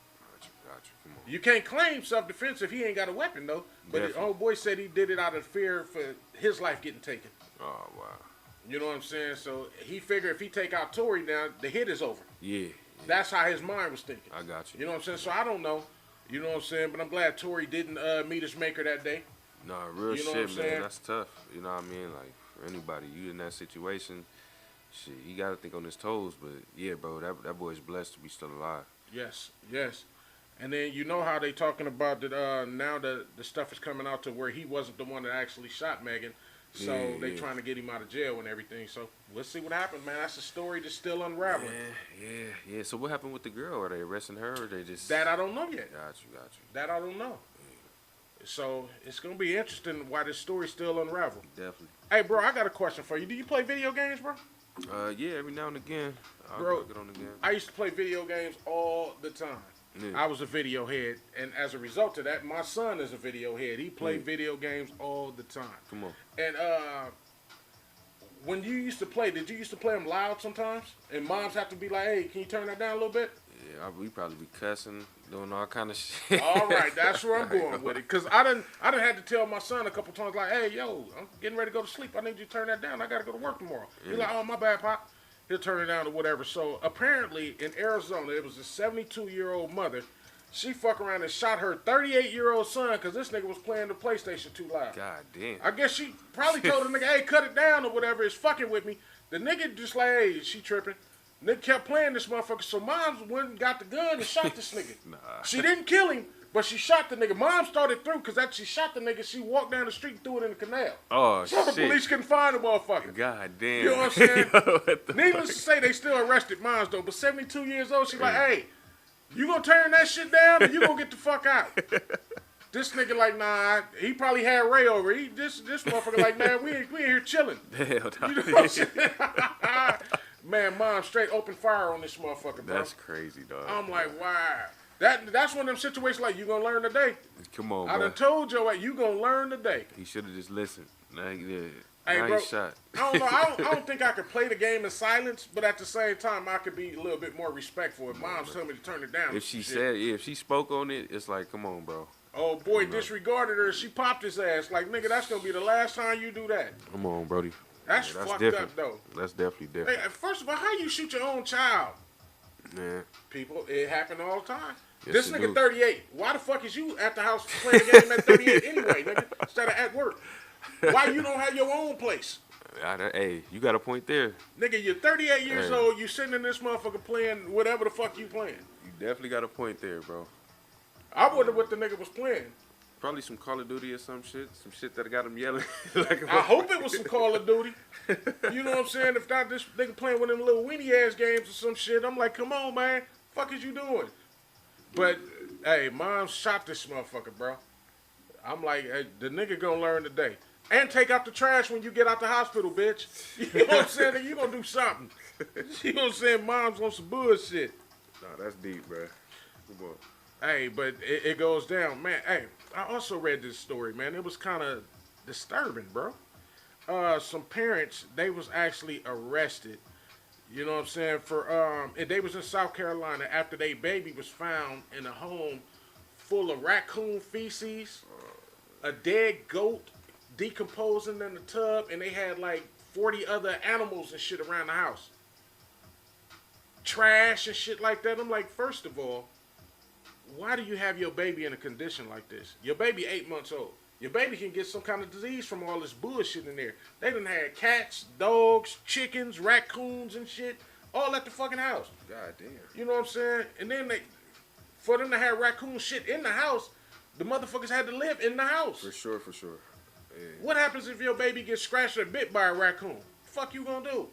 Gotcha. Come on. You can't claim self-defense if he ain't got a weapon, though. But Homeboy said he did it out of fear for his life getting taken. Oh wow. You know what I'm saying? So he figured if he take out Tory now, the hit is over. Yeah. That's how his mind was thinking. I got you. You know what I'm saying? So I don't know. You know what I'm saying? But I'm glad Tory didn't meet his maker that day. No, real You know what I'm shit, saying? man. That's tough. You know what I mean? Like, for anybody, you in that situation, shit, you got to think on his toes. But, yeah, bro, that boy's blessed to be still alive. Yes. And then you know how they talking about that now the stuff is coming out to where he wasn't the one that actually shot Megan. So they trying to get him out of jail and everything. So we'll see what happens, man. That's a story that's still unraveling. Yeah. So what happened with the girl? Are they arresting her or they just... That I don't know yet. Got you. That I don't know. So it's going to be interesting why this story's still unraveled. Definitely. Hey, bro, I got a question for you. Do you play video games, bro? Yeah, every now and again. Bro, I'll get on again. I used to play video games all the time. Yeah. I was a video head, and as a result of that, my son is a video head. He played video games all the time. Come on. And when you used to play, did you used to play them loud sometimes? And moms have to be like, hey, can you turn that down a little bit? Yeah, we probably be cussing, doing all kind of shit. All right, that's where I'm going with it. Because I done had to tell my son a couple times, like, hey, yo, I'm getting ready to go to sleep. I need you to turn that down. I got to go to work tomorrow. He's like, oh, my bad, Pop. He'll turn it down or whatever. So apparently in Arizona, it was a 72-year-old mother. She fuck around and shot her 38-year-old son because this nigga was playing the PlayStation too loud. God damn. I guess she probably told the nigga, hey, cut it down or whatever. It's fucking with me. The nigga just like, hey, she tripping. Nigga kept playing this motherfucker. So mom went and got the gun and shot this nigga. Nah. She didn't kill him, but she shot the nigga. Mom started through because after she shot the nigga, she walked down the street and threw it in the canal. Oh, So the shit. police couldn't find the motherfucker. God damn. You know what I'm saying? What the Needless to say, they still arrested moms though. But 72 years old, she like, hey, you gonna turn that shit down or you gonna get the fuck out? This nigga like, nah, he probably had Ray over. This motherfucker like, man, we ain't here chilling. Hell no. You know what I'm saying? Man, mom straight open fire on this motherfucker, bro. That's crazy, dog. I'm like, wow. That's one of them situations like, you gonna learn today. Come on, I bro. done told you, you gonna learn today. He should have just listened. Now, Hey, now bro, he shot. I don't know. I don't think I could play the game in silence, but at the same time, I could be a little bit more respectful. If mom's telling me to turn it down. If she shit. said, if she spoke on it, it's like, come on, bro. Oh, boy, disregarded her. She popped his ass. Like, nigga, that's going to be the last time you do that. Come on, Brody. That's Yeah, fucked different. up, though. That's definitely different. Hey, first of all, how you shoot your own child? Man. People, it happen all the time. Yes, This it nigga do. 38. Why the fuck is you at the house playing a game at 38 anyway, nigga? Instead of at work. Why you don't have your own place? Hey, you got a point there. Nigga, you're 38 years Hey. old. You sitting in this motherfucker playing whatever the fuck you playing. You definitely got a point there, bro. I wonder what the nigga was playing. Probably some Call of Duty or some shit that got him yelling. Like I hope it was some Call of Duty. You know what I'm saying? If not, this nigga playing one of them little weenie ass games or some shit, I'm like, come on, man, fuck is you doing? But hey, mom shot this motherfucker, bro. I'm like, hey, the nigga gonna learn today. And take out the trash when you get out the hospital, bitch. You know what I'm saying? You gonna do something. You know what I'm saying? Mom's on some bullshit. Nah, that's deep, bro. Come on. Hey, but it goes down, man. Hey, I also read this story, man. It was kind of disturbing, bro. Some parents, they was actually arrested. You know what I'm saying? For and they was in South Carolina after their baby was found in a home full of raccoon feces, a dead goat decomposing in the tub, and they had like 40 other animals and shit around the house. Trash and shit like that. I'm like, first of all, why do you have your baby in a condition like this? Your baby 8 months old. Your baby can get some kind of disease from all this bullshit in there. They done had cats, dogs, chickens, raccoons and shit all at the fucking house. God damn. You know what I'm saying? And then for them to have raccoon shit in the house, the motherfuckers had to live in the house. For sure. Yeah. What happens if your baby gets scratched or bit by a raccoon? The fuck you gonna do?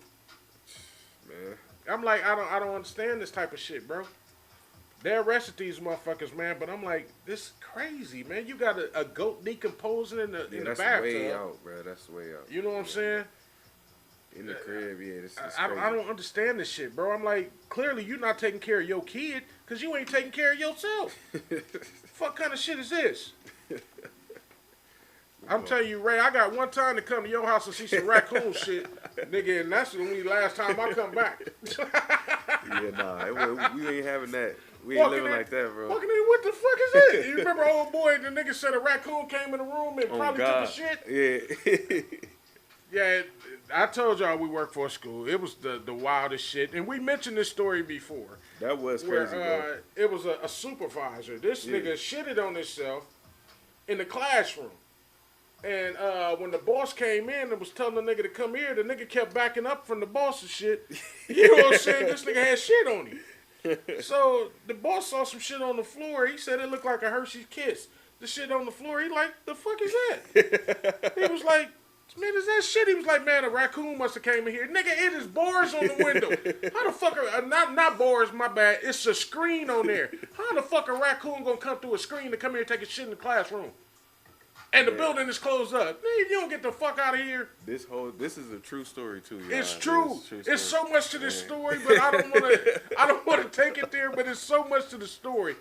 Man. I'm like, I don't understand this type of shit, bro. They arrested these motherfuckers, man, but I'm like, this is crazy, man. You got a goat decomposing in the that's bathtub. way out, bro. That's way out. You know what I'm saying? In the crib, yeah. This is I crazy. don't understand this shit, bro. I'm like, clearly you're not taking care of your kid because you ain't taking care of yourself. Fuck kind of shit is this? I'm telling you, Ray, I got one time to come to your house and see some raccoon shit, nigga, and that's the only last time I come back. Yeah, nah, we ain't having that. We ain't living like that, bro. Fucking in, what the fuck is it? You remember old boy, the nigga said a raccoon came in the room and probably took a shit? Yeah. Yeah, I told y'all we work for a school. It was the wildest shit. And we mentioned this story before. That was crazy, bro. It was a supervisor. This nigga shitted on himself in the classroom. And when the boss came in and was telling the nigga to come here, the nigga kept backing up from the boss and shit. You know what I'm saying? This nigga had shit on him. So the boss saw some shit on the floor. He said it looked like a Hershey's Kiss. The shit on the floor, he like, the fuck is that? He was like, man, is that shit? He was like, man, a raccoon must have came in here. Nigga, it is bars on the window. How the fuck not bars, my bad. It's a screen on there. How the fuck a raccoon gonna come through a screen to come here and take a shit in the classroom? And the building is closed up. Man, you don't get the fuck out of here. This is a true story too, y'all. It's true. It's so much to this story, but I don't wanna take it there, but it's so much to the story.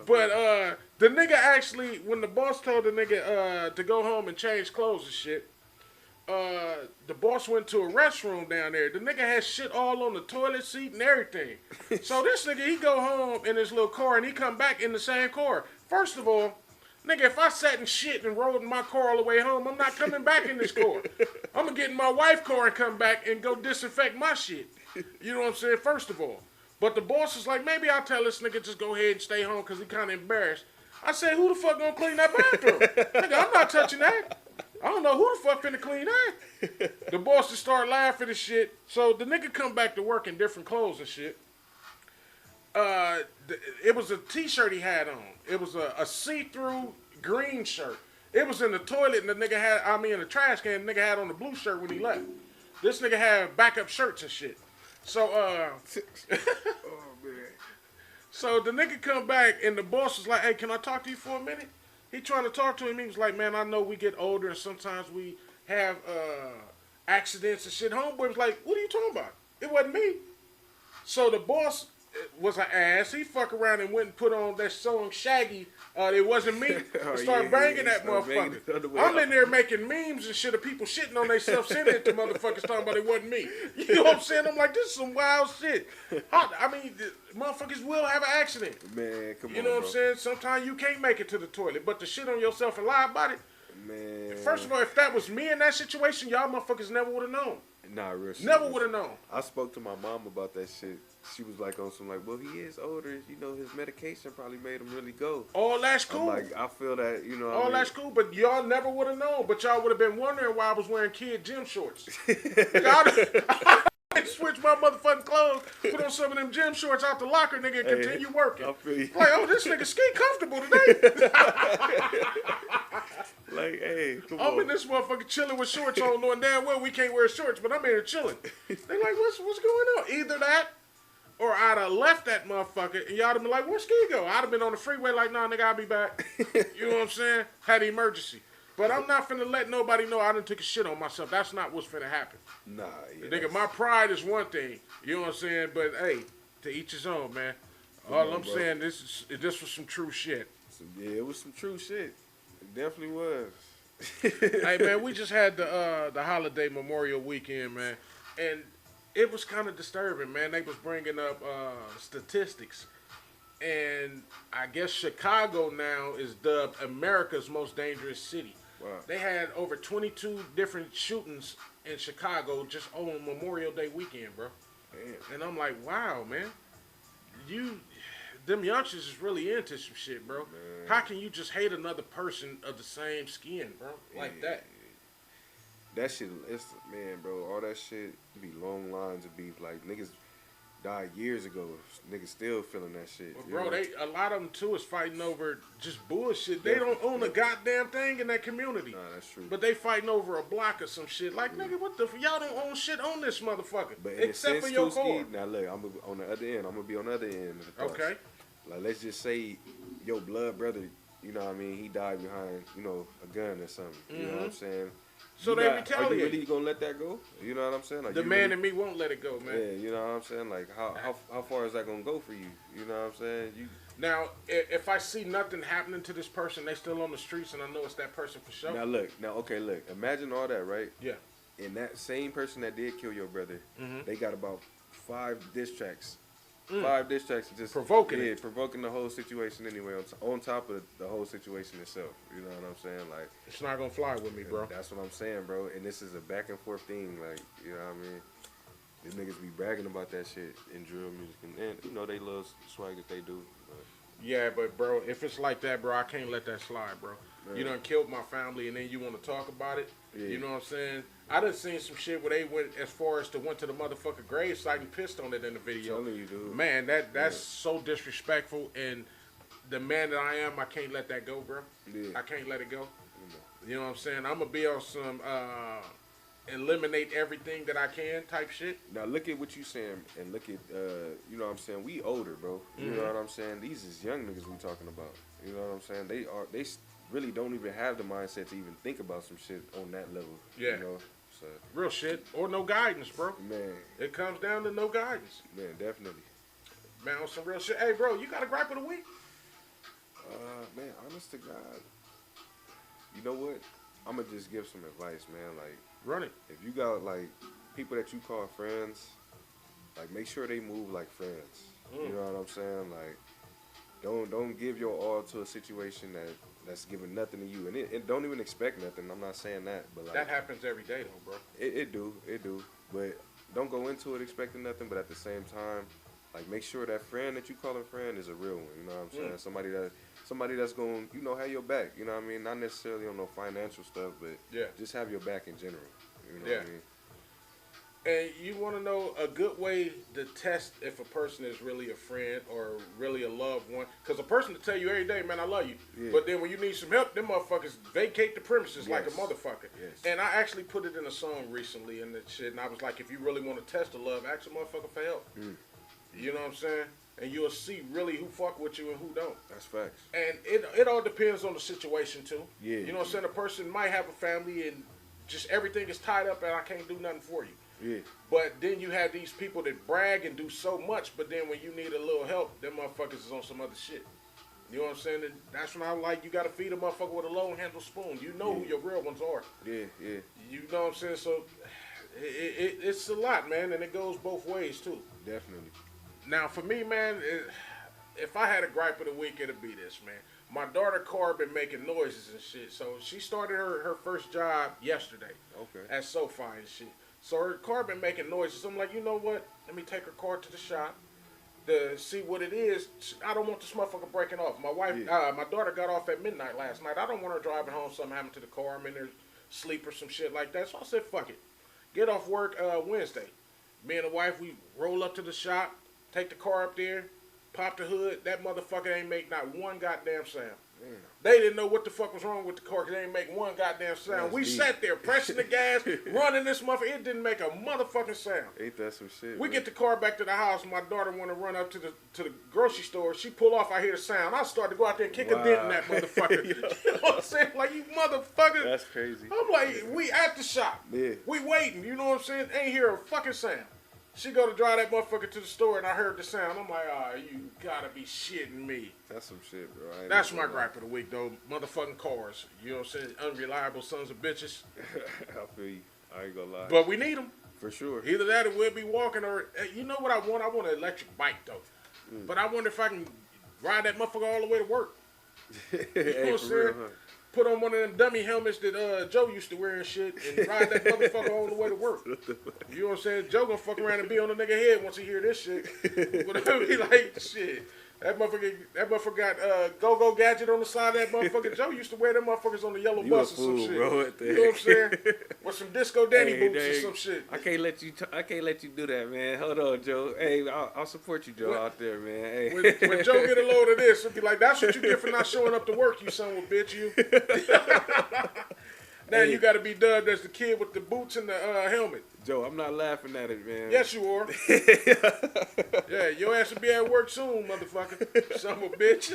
But the nigga actually, when the boss told the nigga to go home and change clothes and shit, the boss went to a restroom down there. The nigga had shit all on the toilet seat and everything. So this nigga, he go home in his little car and he come back in the same car. First of all, nigga, if I sat in shit and rode in my car all the way home, I'm not coming back in this car. I'm gonna get in my wife's car and come back and go disinfect my shit. You know what I'm saying? First of all. But the boss is like, maybe I'll tell this nigga just go ahead and stay home because he kind of embarrassed. I said, who the fuck gonna clean that bathroom? Nigga, I'm not touching that. I don't know who the fuck finna clean that. The boss just started laughing and shit. So the nigga come back to work in different clothes and shit. It was a t-shirt he had on. It was a see-through green shirt. It was in the toilet and the nigga had, in the trash can, the nigga had on the blue shirt when he left. This nigga had backup shirts and shit. So, oh, man. So the nigga come back and the boss was like, hey, can I talk to you for a minute? He trying to talk to him. He was like, man, I know we get older and sometimes we have accidents and shit. Homeboy was like, what are you talking about? It wasn't me. So the boss was an ass. He fuck around and went and put on that song Shaggy. It wasn't me. And started banging that motherfucker. I'm in there making memes and shit of people shitting on themselves, sitting at the motherfuckers talking about it wasn't me. You know what I'm saying? I'm like, this is some wild shit. Motherfuckers will have an accident. Man, come on, you know what bro. I'm saying? Sometimes you can't make it to the toilet, but to shit on yourself and lie about it. Man. First of all, if that was me in that situation, y'all motherfuckers never would have known. Nah, real shit. Never would have known. I spoke to my mom about that shit. She was like on some well, he is older. You know, his medication probably made him really go. All that's cool. I'm like, I feel that, you know. All that's cool, but y'all never would have known. But y'all would have been wondering why I was wearing kid gym shorts. I switch my motherfucking clothes, put on some of them gym shorts out the locker, nigga, and continue working. I feel you. Like, oh, this nigga ski comfortable today. Like, hey, come I'm on. in this motherfucker chilling with shorts on, knowing damn well we can't wear shorts, but I'm here chilling. They like, what's going on? Either that, or I'd have left that motherfucker, and y'all have been like, where ski go? I'd have been on the freeway like, nah, nigga, I'll be back. You know what I'm saying? Had an emergency. But I'm not finna let nobody know I done took a shit on myself. That's not what's finna happen. Nah, yeah. Nigga, my pride is one thing. You know what I'm saying? But, hey, to each his own, man. All I'm saying, this was some true shit. Yeah, it was some true shit. It definitely was. Hey, man, we just had the holiday Memorial weekend, man. And it was kind of disturbing, man. They was bringing up statistics. And I guess Chicago now is dubbed America's most dangerous city. Wow. They had over 22 different shootings in Chicago just on Memorial Day weekend, bro. Damn. And I'm like, wow, man. Them youngsters is really into some shit, bro. Man. How can you just hate another person of the same skin, bro? Like that. That shit, man, bro, all that shit be long lines of beef. Like, niggas died years ago. Niggas still feeling that shit. Well, bro, a lot of them, too, is fighting over just bullshit. They Yeah. don't own a goddamn thing in that community. Nah, that's true. But they fighting over a block or some shit. Like, nigga, what the y'all don't own shit on this motherfucker. But in Except a sense, for your too, Ski, core. now look, I'm on the other end. I'm gonna be on the other end of the thoughts. Okay. Like, let's just say your blood brother, you know what I mean, he died behind, you know, a gun or something. You know what I'm saying? So You they not- Are retaliate. you really gonna let that go? You know what I'm saying? Like, The you man really, in me won't let it go, man. yeah, you know what I'm saying? Like, how far is that gonna go for you? You know what I'm saying? You Now, if I see nothing happening to this person, they still on the streets, and I know it's that person for sure. now look, okay, look. Imagine all that, right? Yeah. And that same person that did kill your brother, they got about 5 diss tracks. 5 diss tracks just Provoking it. provoking the whole situation anyway. On top of the whole situation itself, you know what I'm saying? Like, It's not gonna fly with me, bro. that's what I'm saying, bro. And this is a back and forth thing, like, you know what I mean? These niggas be bragging about that shit in drill music, and you know they love swag that they do. But Yeah, but bro, if it's like that, bro, I can't let that slide, bro. Man. You done killed my family, and then you want to talk about it. Yeah. You know what I'm saying? I done seen some shit where they went as far as went to the motherfucking grave site and pissed on it in the video. telling you, dude. Man, that's so disrespectful. And the man that I am, I can't let that go, bro. Yeah. I can't let it go. You know what I'm saying? I'm gonna be on some eliminate everything that I can type shit. Now look at what you saying, and look at you know what I'm saying. We older, bro. You know what I'm saying. These is young niggas we talking about. You know what I'm saying. They really don't even have the mindset to even think about some shit on that level. Yeah. You know. So Real shit. Or no guidance, bro. man, It comes down to no guidance. man, definitely. Man, on some real shit. Hey, bro, you got a gripe of the week? Man, honest to God, you know what? I'm gonna just give some advice, man. Like, Run it. if you got like people that you call friends, like make sure they move like friends. You know what I'm saying? Like, don't give your all to a situation that's giving nothing to you, and it don't even expect nothing. I'm not saying that, but like That happens every day, though, bro. it do, but don't go into it expecting nothing. But at the same time, like make sure that friend that you call a friend is a real one. You know what I'm saying? Somebody that's going, you know, have your back. You know what I mean? Not necessarily on no financial stuff, but Yeah. just have your back in general. You know Yeah. what I mean? And you want to know a good way to test if a person is really a friend or really a loved one? Because a person to tell you every day, man, I love you. Yeah. But then when you need some help, them motherfuckers vacate the premises like a Yes. motherfucker. Yes. And I actually put it in a song recently and that shit. And I was like, if you really want to test the love, ask a motherfucker for help. You know what I'm saying? And you'll see really who fuck with you and who don't. That's facts. And it all depends on the situation too. Yeah. You know what I'm saying? A person might have a family and just everything is tied up and I can't do nothing for you. Yeah. But then you have these people that brag and do so much, but then when you need a little help, them motherfuckers is on some other shit. You know what I'm saying? And that's when I like you gotta feed a motherfucker with a long handle spoon. You know who your real ones are. Yeah, yeah. You know what I'm saying? So it's a lot, man, and it goes both ways too. Definitely. Now for me, man, if I had a gripe of the week, it'd be this, man. My daughter car been making noises and shit, so she started her first job yesterday. Okay. At SoFi and shit. So her car been making noises. I'm like, you know what? Let me take her car to the shop to see what it is. I don't want this motherfucker breaking off. My wife, my daughter got off at midnight last night. I don't want her driving home, something happened to the car. I'm in there sleep or some shit like that. So I said, fuck it. Get off work Wednesday. Me and the wife, we roll up to the shop, take the car up there, pop the hood. That motherfucker ain't make not one goddamn sound. Damn. They didn't know what the fuck was wrong with the car because they didn't make one goddamn sound. That's We deep. sat there pressing the gas, running this motherfucker. It didn't make a motherfucking sound. Ain't that some shit? We man? get the car back to the house. My daughter want to run up to the grocery store. She pull off. I hear the sound. I start to go out there and kick a dent in that motherfucker. You know what I'm saying? Like, you motherfucker. That's crazy. I'm like, we at the shop. Yeah. We waiting. You know what I'm saying? Ain't hear a fucking sound. She go to drive that motherfucker to the store, and I heard the sound. I'm like, you gotta be shitting me. That's some shit, bro. I ain't That's gonna my lie. gripe of the week, though. Motherfucking cars. You know what I'm saying? Unreliable sons of bitches. I feel you. I ain't gonna lie. But we need them. For sure. Either that or we'll be walking, or you know what I want? I want an electric bike, though. But I wonder if I can ride that motherfucker all the way to work. You know Hey, what I'm for saying? real, huh? Put on one of them dummy helmets that Joe used to wear and shit, and ride that motherfucker all the way to work. You know what I'm saying? Joe gonna fuck around and be on the nigga head once he hear this shit. But I be like, shit. That motherfucker got go-go gadget on the side of that motherfucker. Joe used to wear them motherfuckers on the yellow You a bus or some fool, shit. bro. What the You know what I'm heck? saying? With some disco Danny Hey, boots or dang. some shit. I can't let you do that, man. Hold on, Joe. Hey, I'll support you, Joe, out there, man. Hey. When Joe get a load of this, it'll be like, that's what you get for not showing up to work, you son of a bitch, you. Now you got to be dubbed as the kid with the boots and the helmet. Joe, I'm not laughing at it, man. Yes, you are. Yeah, your ass will be at work soon, motherfucker. Son of a bitch.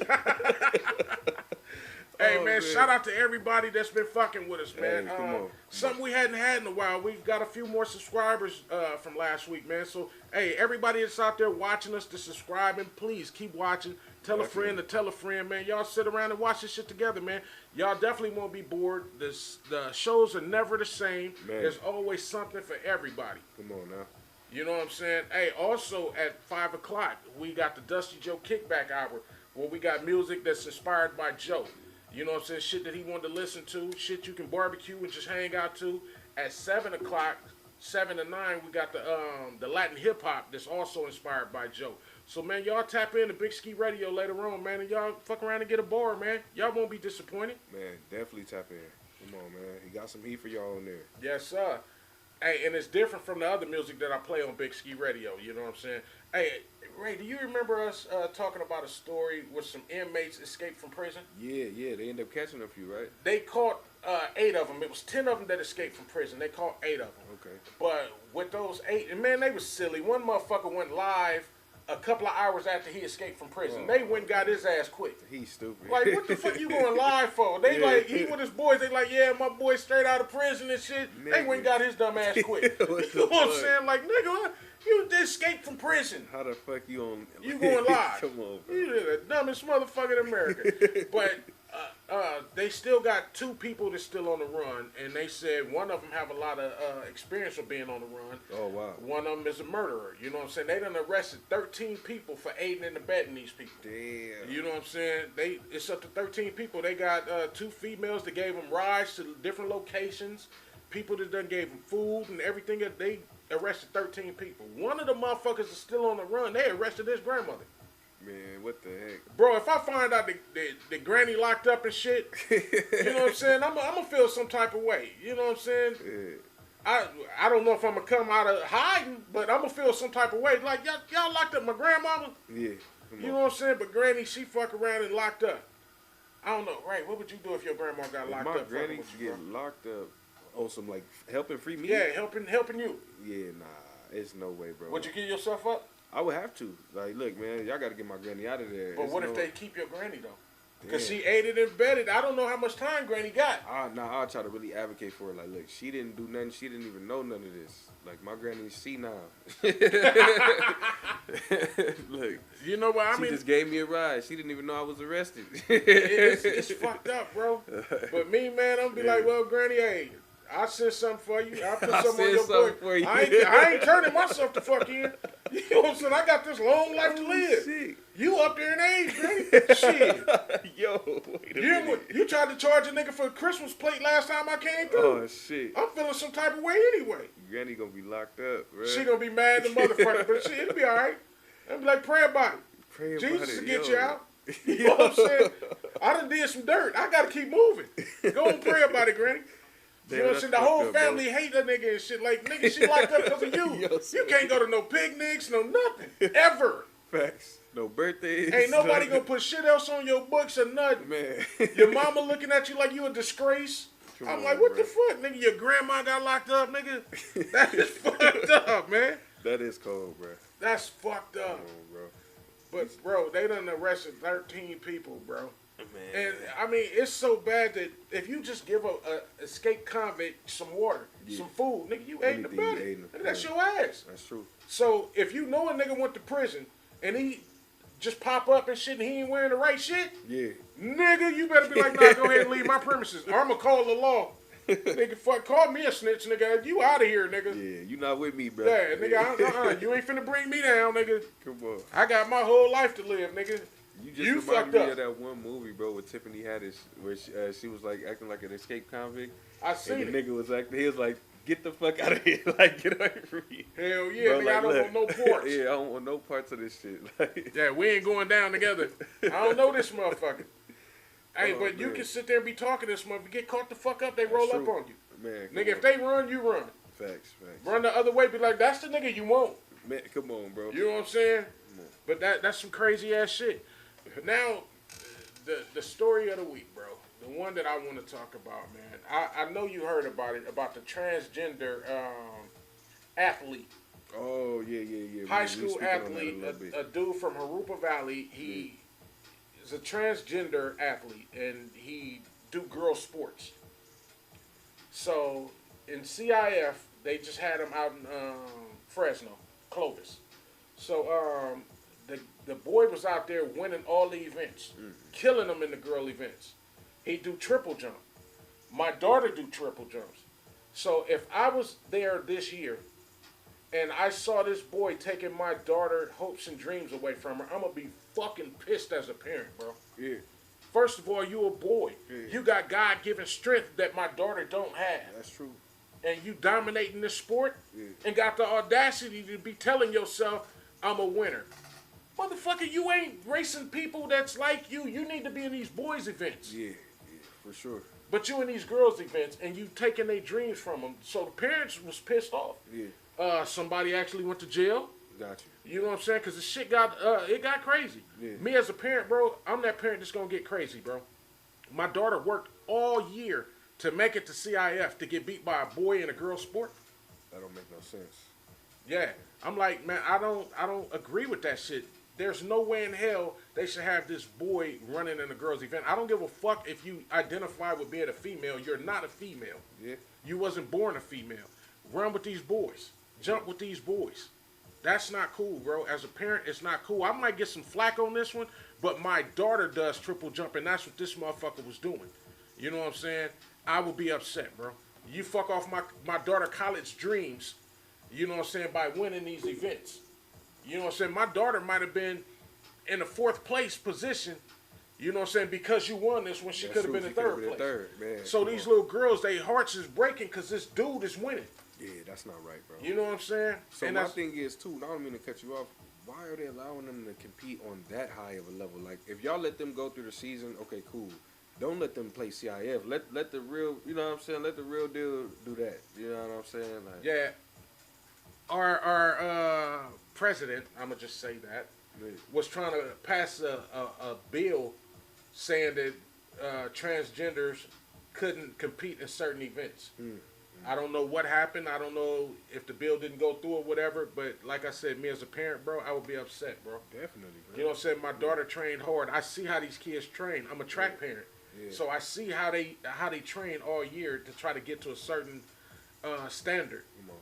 Hey, Oh, man, man. shout out to everybody that's been fucking with us, man. Hey, come on. Something we hadn't had in a while. We've got a few more subscribers from last week, man. So, hey, everybody that's out there watching us, that's subscribing, please keep watching. Tell a friend to tell a friend, man. Y'all sit around and watch this shit together, man. Y'all definitely won't be bored. The shows are never the same. Man. There's always something for everybody. Come on now. You know what I'm saying? Hey, also at 5 o'clock, we got the Dusty Joe Kickback Hour, where we got music that's inspired by Joe. You know what I'm saying? Shit that he wanted to listen to, shit you can barbecue and just hang out to. At 7 o'clock, 7 to 9, we got the Latin hip hop that's also inspired by Joe. So, man, y'all tap in to Big Ski Radio later on, man, and y'all fuck around and get a bar, man. Y'all won't be disappointed. Man, definitely tap in. Come on, man. He got some heat for y'all on there. Yes, sir. Hey, and it's different from the other music that I play on Big Ski Radio. You know what I'm saying? Hey, Ray, do you remember us talking about a story where some inmates escaped from prison? Yeah, they end up catching a few, right? They caught 8 of them. It was 10 of them that escaped from prison. They caught 8 of them. Okay. But with those 8, and man, they was silly. One motherfucker went live a couple of hours after he escaped from prison. They went and got his ass quick. He's stupid. Like, what the fuck you going live for? They Yeah. like, he with his boys, they like, yeah, my boy straight out of prison and shit. They Nigga. went and got his dumb ass quick. What You know the what I'm fuck? saying? Like, nigga, you just escaped from prison. How the fuck you on? You going live. Come on, bro. You're the dumbest motherfucker in America. But they still got 2 people that's still on the run, and they said one of them have a lot of experience of being on the run. Oh, wow. One of them is a murderer. You know what I'm saying? They done arrested 13 people for aiding and abetting these people. Damn. You know what I'm saying? It's up to 13 people. They got 2 females that gave them rides to different locations. People that done gave them food and everything. They arrested 13 people. One of the motherfuckers is still on the run. They arrested his grandmother. Man, what the heck? Bro, if I find out that Granny locked up and shit, you know what I'm saying? I'm going to feel some type of way. You know what I'm saying? Yeah. I don't know if I'm going to come out of hiding, but I'm going to feel some type of way. Like, y'all locked up my grandmama? Yeah. Come You on. know what I'm saying? But Granny, she fuck around and locked up. I don't know. Right, what would you do if your grandma got If locked my up? fucking granny with you, get bro? locked up on some like helping free me. Yeah, helping you. Yeah, nah, it's no way, bro. Would you give yourself up? I would have to. Like, look, man, y'all got to get my granny out of there. But It's what if no- they keep your granny, though? Because Damn. she aided and abetted. I don't know how much time Granny got. I'll try to really advocate for her. Like, look, she didn't do nothing. She didn't even know none of this. Like, my granny's senile. Look, You know what I she mean? just gave me a ride. She didn't even know I was arrested. It's fucked up, bro. But me, man, I'm be like, well, Granny, hey, I'll send something for you. I'll put I'll something on send your something boy. for you. I ain't turning myself the fuck in. You know what I'm saying? I got this long life to live. Shit. You up there in age, Granny? Shit. Yo, wait a minute. You tried to charge a nigga for a Christmas plate last time I came through. Oh, shit. I'm feeling some type of way anyway. Granny gonna be locked up, bro. She gonna be mad the motherfucker, but shit, it'll be all right. I'll be like, pray about it. Pray about Jesus it, will get yo. you out. You know what I'm saying? I done did some dirt. I gotta keep moving. Go and pray about it, Granny. You know what I'm saying? The whole family hate that nigga and shit. Like, nigga, she locked up because of you. You can't go to no picnics, no nothing. Ever. Facts. No birthdays. Ain't nobody gonna put shit else on your books or nothing. Man. Your mama looking at you like you a disgrace. I'm like, what the fuck, nigga? Your grandma got locked up, nigga? That is fucked up, man. That is cold, bro. That's fucked up. Bro. But, bro, they done arrested 13 people, bro. Man. And, I mean, it's so bad that if you just give a escaped convict some water, some food, nigga, you ate in the belly. That's your ass. That's true. So, if you know a nigga went to prison and he just pop up and shit and he ain't wearing the right shit, nigga, you better be like, nah, go ahead and leave my premises. Or I'm going to call the law. Nigga, fuck, call me a snitch, nigga. You out of here, nigga. Yeah, you not with me, bro. Yeah, nigga, you ain't finna bring me down, nigga. Come on. I got my whole life to live, nigga. You fucked up. Of that one movie, bro, with Tiffany Haddish, where she was like acting like an escaped convict. I seen and the nigga was acting. He was like, "Get the fuck out of here! Like, get away from me!" Hell yeah, bro, nigga, like, I don't want no parts. Yeah, I don't want no parts of this shit. Like, yeah, we ain't going down together. I don't know this motherfucker. Hey, but you can sit there and be talking to this motherfucker. Get caught the fuck up, they roll up on you. Man, nigga, if they run, you run. Facts. Run the other way, be like, that's the nigga you want. Man, come on, bro. You know what I'm saying? But that's some crazy ass shit. Now, the story of the week, bro. The one that I want to talk about, man. I know you heard about it, about the transgender athlete. Oh, yeah. High school athlete, a dude from Harupa Valley. He is a transgender athlete, and he do girl sports. So, in CIF, they just had him out in Fresno, Clovis. So, the boy was out there winning all the events, killing them in the girl events. He do triple jump. My daughter do triple jumps. So if I was there this year and I saw this boy taking my daughter hopes and dreams away from her, I'm going to be fucking pissed as a parent, bro. Yeah. First of all, you a boy. Yeah. You got God-given strength that my daughter don't have. That's true. And you dominating this sport and got the audacity to be telling yourself, I'm a winner. Motherfucker, you ain't racing people that's like you. You need to be in these boys' events. Yeah, for sure. But you in these girls' events, and you taking their dreams from them. So the parents was pissed off. Yeah. Somebody actually went to jail. Got you. You know what I'm saying? Because the shit got crazy. Yeah. Me as a parent, bro, I'm that parent that's going to get crazy, bro. My daughter worked all year to make it to CIF to get beat by a boy in a girl sport. That don't make no sense. Yeah. I'm like, man, I don't agree with that shit. There's no way in hell they should have this boy running in a girl's event. I don't give a fuck if you identify with being a female. You're not a female. Yeah. You wasn't born a female. Run with these boys. Jump with these boys. That's not cool, bro. As a parent, it's not cool. I might get some flack on this one, but my daughter does triple jump, and that's what this motherfucker was doing. You know what I'm saying? I would be upset, bro. You fuck off my daughter college dreams, you know what I'm saying, by winning these events. You know what I'm saying? My daughter might have been in the 4th place position, you know what I'm saying, because you won this when she could have been in 3rd place. Man, so these little girls, their hearts is breaking because this dude is winning. Yeah, that's not right, bro. You know what I'm saying? So and my thing is, too, I don't mean to cut you off, why are they allowing them to compete on that high of a level? Like, if y'all let them go through the season, okay, cool. Don't let them play CIF. Let the real, you know what I'm saying, let the real deal do that. You know what I'm saying? Like, yeah. Our president, I'm going to just say that, was trying to pass a bill saying that transgenders couldn't compete in certain events. I don't know what happened. I don't know if the bill didn't go through or whatever, but like I said, me as a parent, bro, I would be upset, bro. Definitely, bro. You know what I'm saying? My daughter trained hard. I see how these kids train. I'm a track parent. Yeah. So I see how they train all year to try to get to a certain standard. Come on.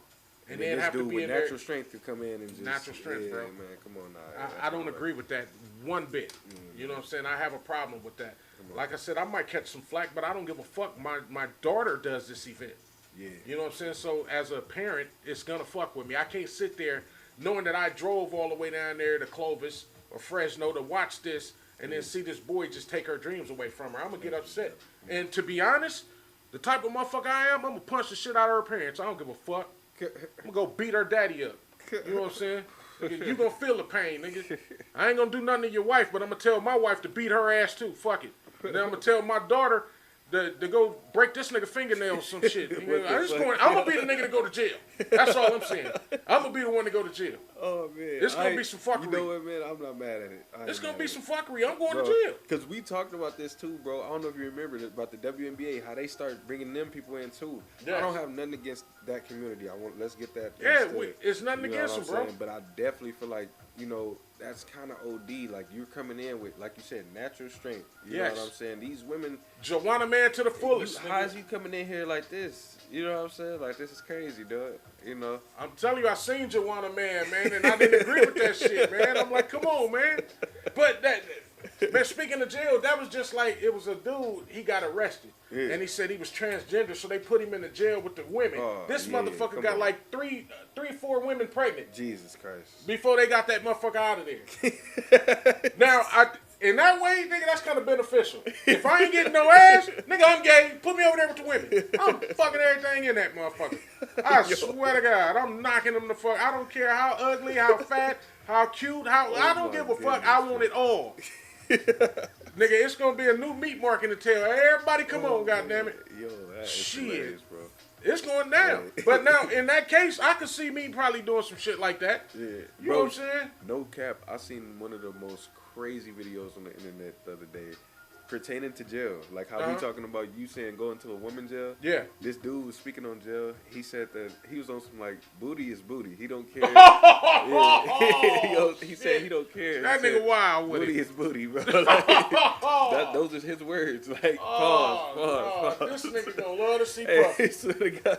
And then have to be in natural strength to come in and just natural strength, bro. Man, come on now. I don't agree with that one bit. You know what I'm saying? I have a problem with that. Like I said, I might catch some flack, but I don't give a fuck. My daughter does this event. Yeah. You know what I'm saying? So as a parent, it's gonna fuck with me. I can't sit there knowing that I drove all the way down there to Clovis or Fresno to watch this and then see this boy just take her dreams away from her. I'm gonna get upset. And to be honest, the type of motherfucker I am, I'm gonna punch the shit out of her parents. I don't give a fuck. I'm gonna go beat her daddy up. You know what I'm saying? You gonna feel the pain, nigga. I ain't gonna do nothing to your wife, but I'm gonna tell my wife to beat her ass too. Fuck it. Then I'm gonna tell my daughter to go break this nigga fingernail or some shit. I'm gonna be the nigga to go to jail. That's all I'm saying. I'm gonna be the one to go to jail. Oh man, It's gonna be some fuckery. You know what, man? I'm not mad at it. It's gonna be some fuckery. I'm going to jail. Because we talked about this too, bro. I don't know if you remember about the WNBA, how they start bringing them people in too. Yes. I don't have nothing against that community. Let's get that. Yeah, understood. it's nothing You know against what them, I'm bro. saying? But I definitely feel like, that's kind of OD. Like, you're coming in with, like you said, natural strength. You know what I'm saying? These women. Joanna Man to the fullest. How is you coming in here like this? You know what I'm saying? Like, this is crazy, dog. I'm telling you, I seen Joanna Man, and I didn't agree with that shit, man. I'm like, come on, man. But man, speaking of jail, that was just like, it was a dude, he got arrested. Yeah. And he said he was transgender, so they put him in the jail with the women. This motherfucker got like three, 4 women pregnant. Jesus Christ. Before they got that motherfucker out of there. Now, in that way, nigga, that's kind of beneficial. If I ain't getting no ass, nigga, I'm gay. Put me over there with the women. I'm fucking everything in that motherfucker. I swear to God, I'm knocking them the fuck. I don't care how ugly, how fat, how cute, I don't give a fuck. I want it all. Nigga, it's gonna be a new meat market to tell everybody, come on, goddammit. Yo, that is shit, hilarious, bro. It's going down. But now, in that case, I could see me probably doing some shit like that. Yeah, you know what I'm saying? No cap. I seen one of the most crazy videos on the internet the other day pertaining to jail. Like how we talking about you saying going to a woman jail. Yeah. This dude was speaking on jail. He said that he was on some like booty is booty. He don't care. He said he don't care. That nigga wild with booty it. Is booty, bro. Like, those are his words. Like pause. This nigga gonna love to see Puffy. Hey, swear to God.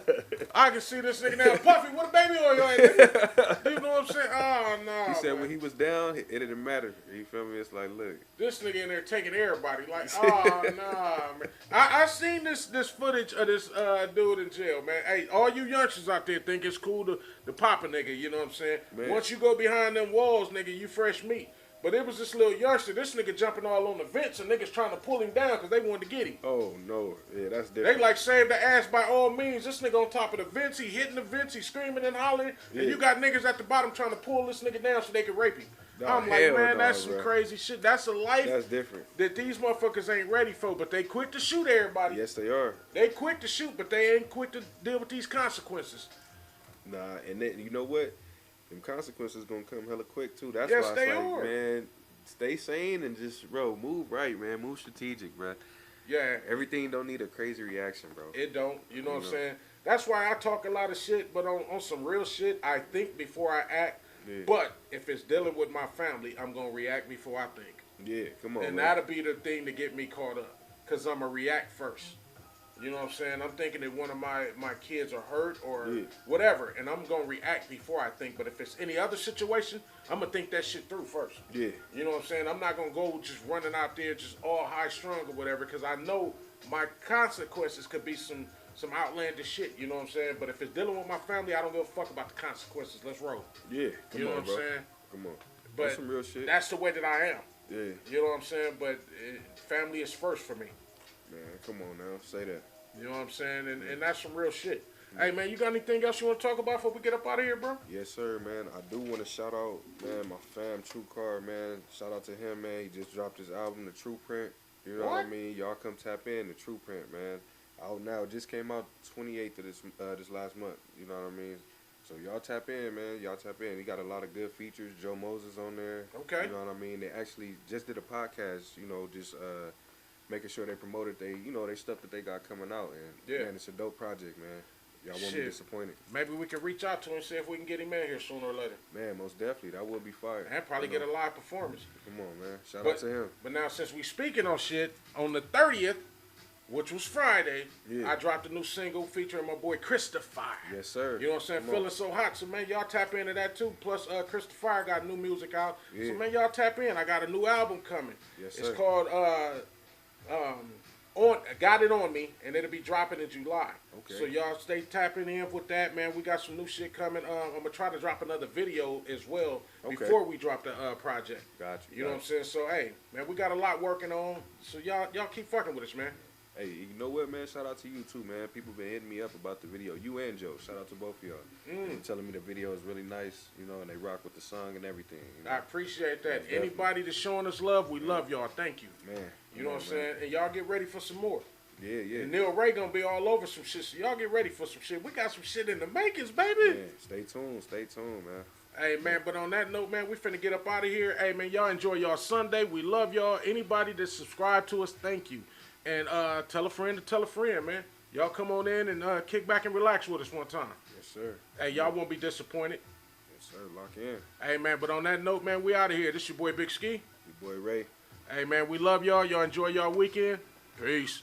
I can see this nigga now. Puffy, what a baby oil at, nigga? You know what I'm saying? Oh no. He said when he was down, it didn't matter. You feel me? It's like, look. This nigga in there taking everybody. Like, oh nah, man. I seen this footage of this dude in jail, man. Hey, all you youngsters out there think it's cool to pop a nigga, you know what I'm saying? Man. Once you go behind them walls, nigga, you fresh meat. But it was this little youngster, this nigga jumping all on the vents and niggas trying to pull him down because they wanted to get him. Oh, no. Yeah, that's different. They like save the ass by all means. This nigga on top of the vents, he hitting the vents, he screaming and hollering. Yeah. And you got niggas at the bottom trying to pull this nigga down so they can rape him. I'm like, man, that's some crazy shit. That's a life that's different that these motherfuckers ain't ready for, but they quick to shoot everybody. Yes, they are. They quick to shoot, but they ain't quick to deal with these consequences. Nah, and then, you know what? Them consequences gonna come hella quick, too. That's yes, why they it's like, are. Man, stay sane and just, bro, move right, man. Move strategic, bro. Yeah. Everything don't need a crazy reaction, bro. It don't. You know what I'm saying? That's why I talk a lot of shit, but on some real shit, I think before I act. Yeah. But if it's dealing with my family, I'm going to react before I think. Yeah, come on, and man. that'll be the thing to get me caught up. Because I'm going to react first. You know what I'm saying? I'm thinking that one of my kids are hurt or whatever, and I'm going to react before I think. But if it's any other situation, I'm going to think that shit through first. Yeah. You know what I'm saying? I'm not going to go just running out there just all high-strung or whatever, because I know my consequences could be some outlandish shit, you know what I'm saying? But if it's dealing with my family, I don't give a fuck about the consequences. Let's roll. Yeah, come on, what I'm bro. saying? Come on. But that's some real shit. That's the way that I am. Yeah. You know what I'm saying? But family is first for me. Man, come on now. Say that. You know what I'm saying? And that's some real shit. Hey, man, you got anything else you want to talk about before we get up out of here, bro? Yes, sir, man. I do want to shout out, man, my fam, True Car, man. Shout out to him, man. He just dropped his album, The True Print. You know what I mean? Y'all come tap in, The True Print, man. Out now. It just came out 28th of this last month. You know what I mean? So y'all tap in, man. Y'all tap in. He got a lot of good features. Joe Moses on there. Okay. You know what I mean? They actually just did a podcast, you know, just making sure they promoted they stuff that they got coming out. And man, it's a dope project, man. Y'all won't be disappointed. Maybe we can reach out to him and see if we can get him in here sooner or later. Man, most definitely. That would be fire. And probably get a live performance. Come on, man. Shout out to him. But now, since we speaking on shit, on the 30th, which was Friday, I dropped a new single featuring my boy Christopher. Yes, sir. You know what I'm saying? Feeling so hot. So, man, y'all tap into that, too. Plus, Christopher got new music out. Yeah. So, man, y'all tap in. I got a new album coming. Yes, sir. It's called Got It On Me, and it'll be dropping in July. Okay. So, y'all stay tapping in with that, man. We got some new shit coming. I'm going to try to drop another video as well before we drop the project. Gotcha. You know what I'm saying? So, hey, man, we got a lot working on. So, y'all keep fucking with us, man. Hey, you know what, man? Shout out to you, too, man. People been hitting me up about the video. You and Joe. Shout out to both of y'all. They're telling me the video is really nice, you know, and they rock with the song and everything. You know? I appreciate that. Anybody that's showing us love, we love y'all. Thank you. Man. You know what I'm saying? And y'all get ready for some more. Yeah. And Neil Ray gonna be all over some shit. So y'all get ready for some shit. We got some shit in the makings, baby. Yeah, stay tuned, man. Hey, man, but on that note, man, we finna get up out of here. Hey, man, y'all enjoy y'all Sunday. We love y'all. Anybody that subscribe to us, thank you. And tell a friend to tell a friend, man. Y'all come on in and kick back and relax with us one time. Yes, sir. Hey, y'all won't be disappointed. Yes, sir. Lock in. Hey, man, but on that note, man, we out of here. This your boy Big Ski. Your boy Ray. Hey, man, we love y'all. Y'all enjoy y'all weekend. Peace.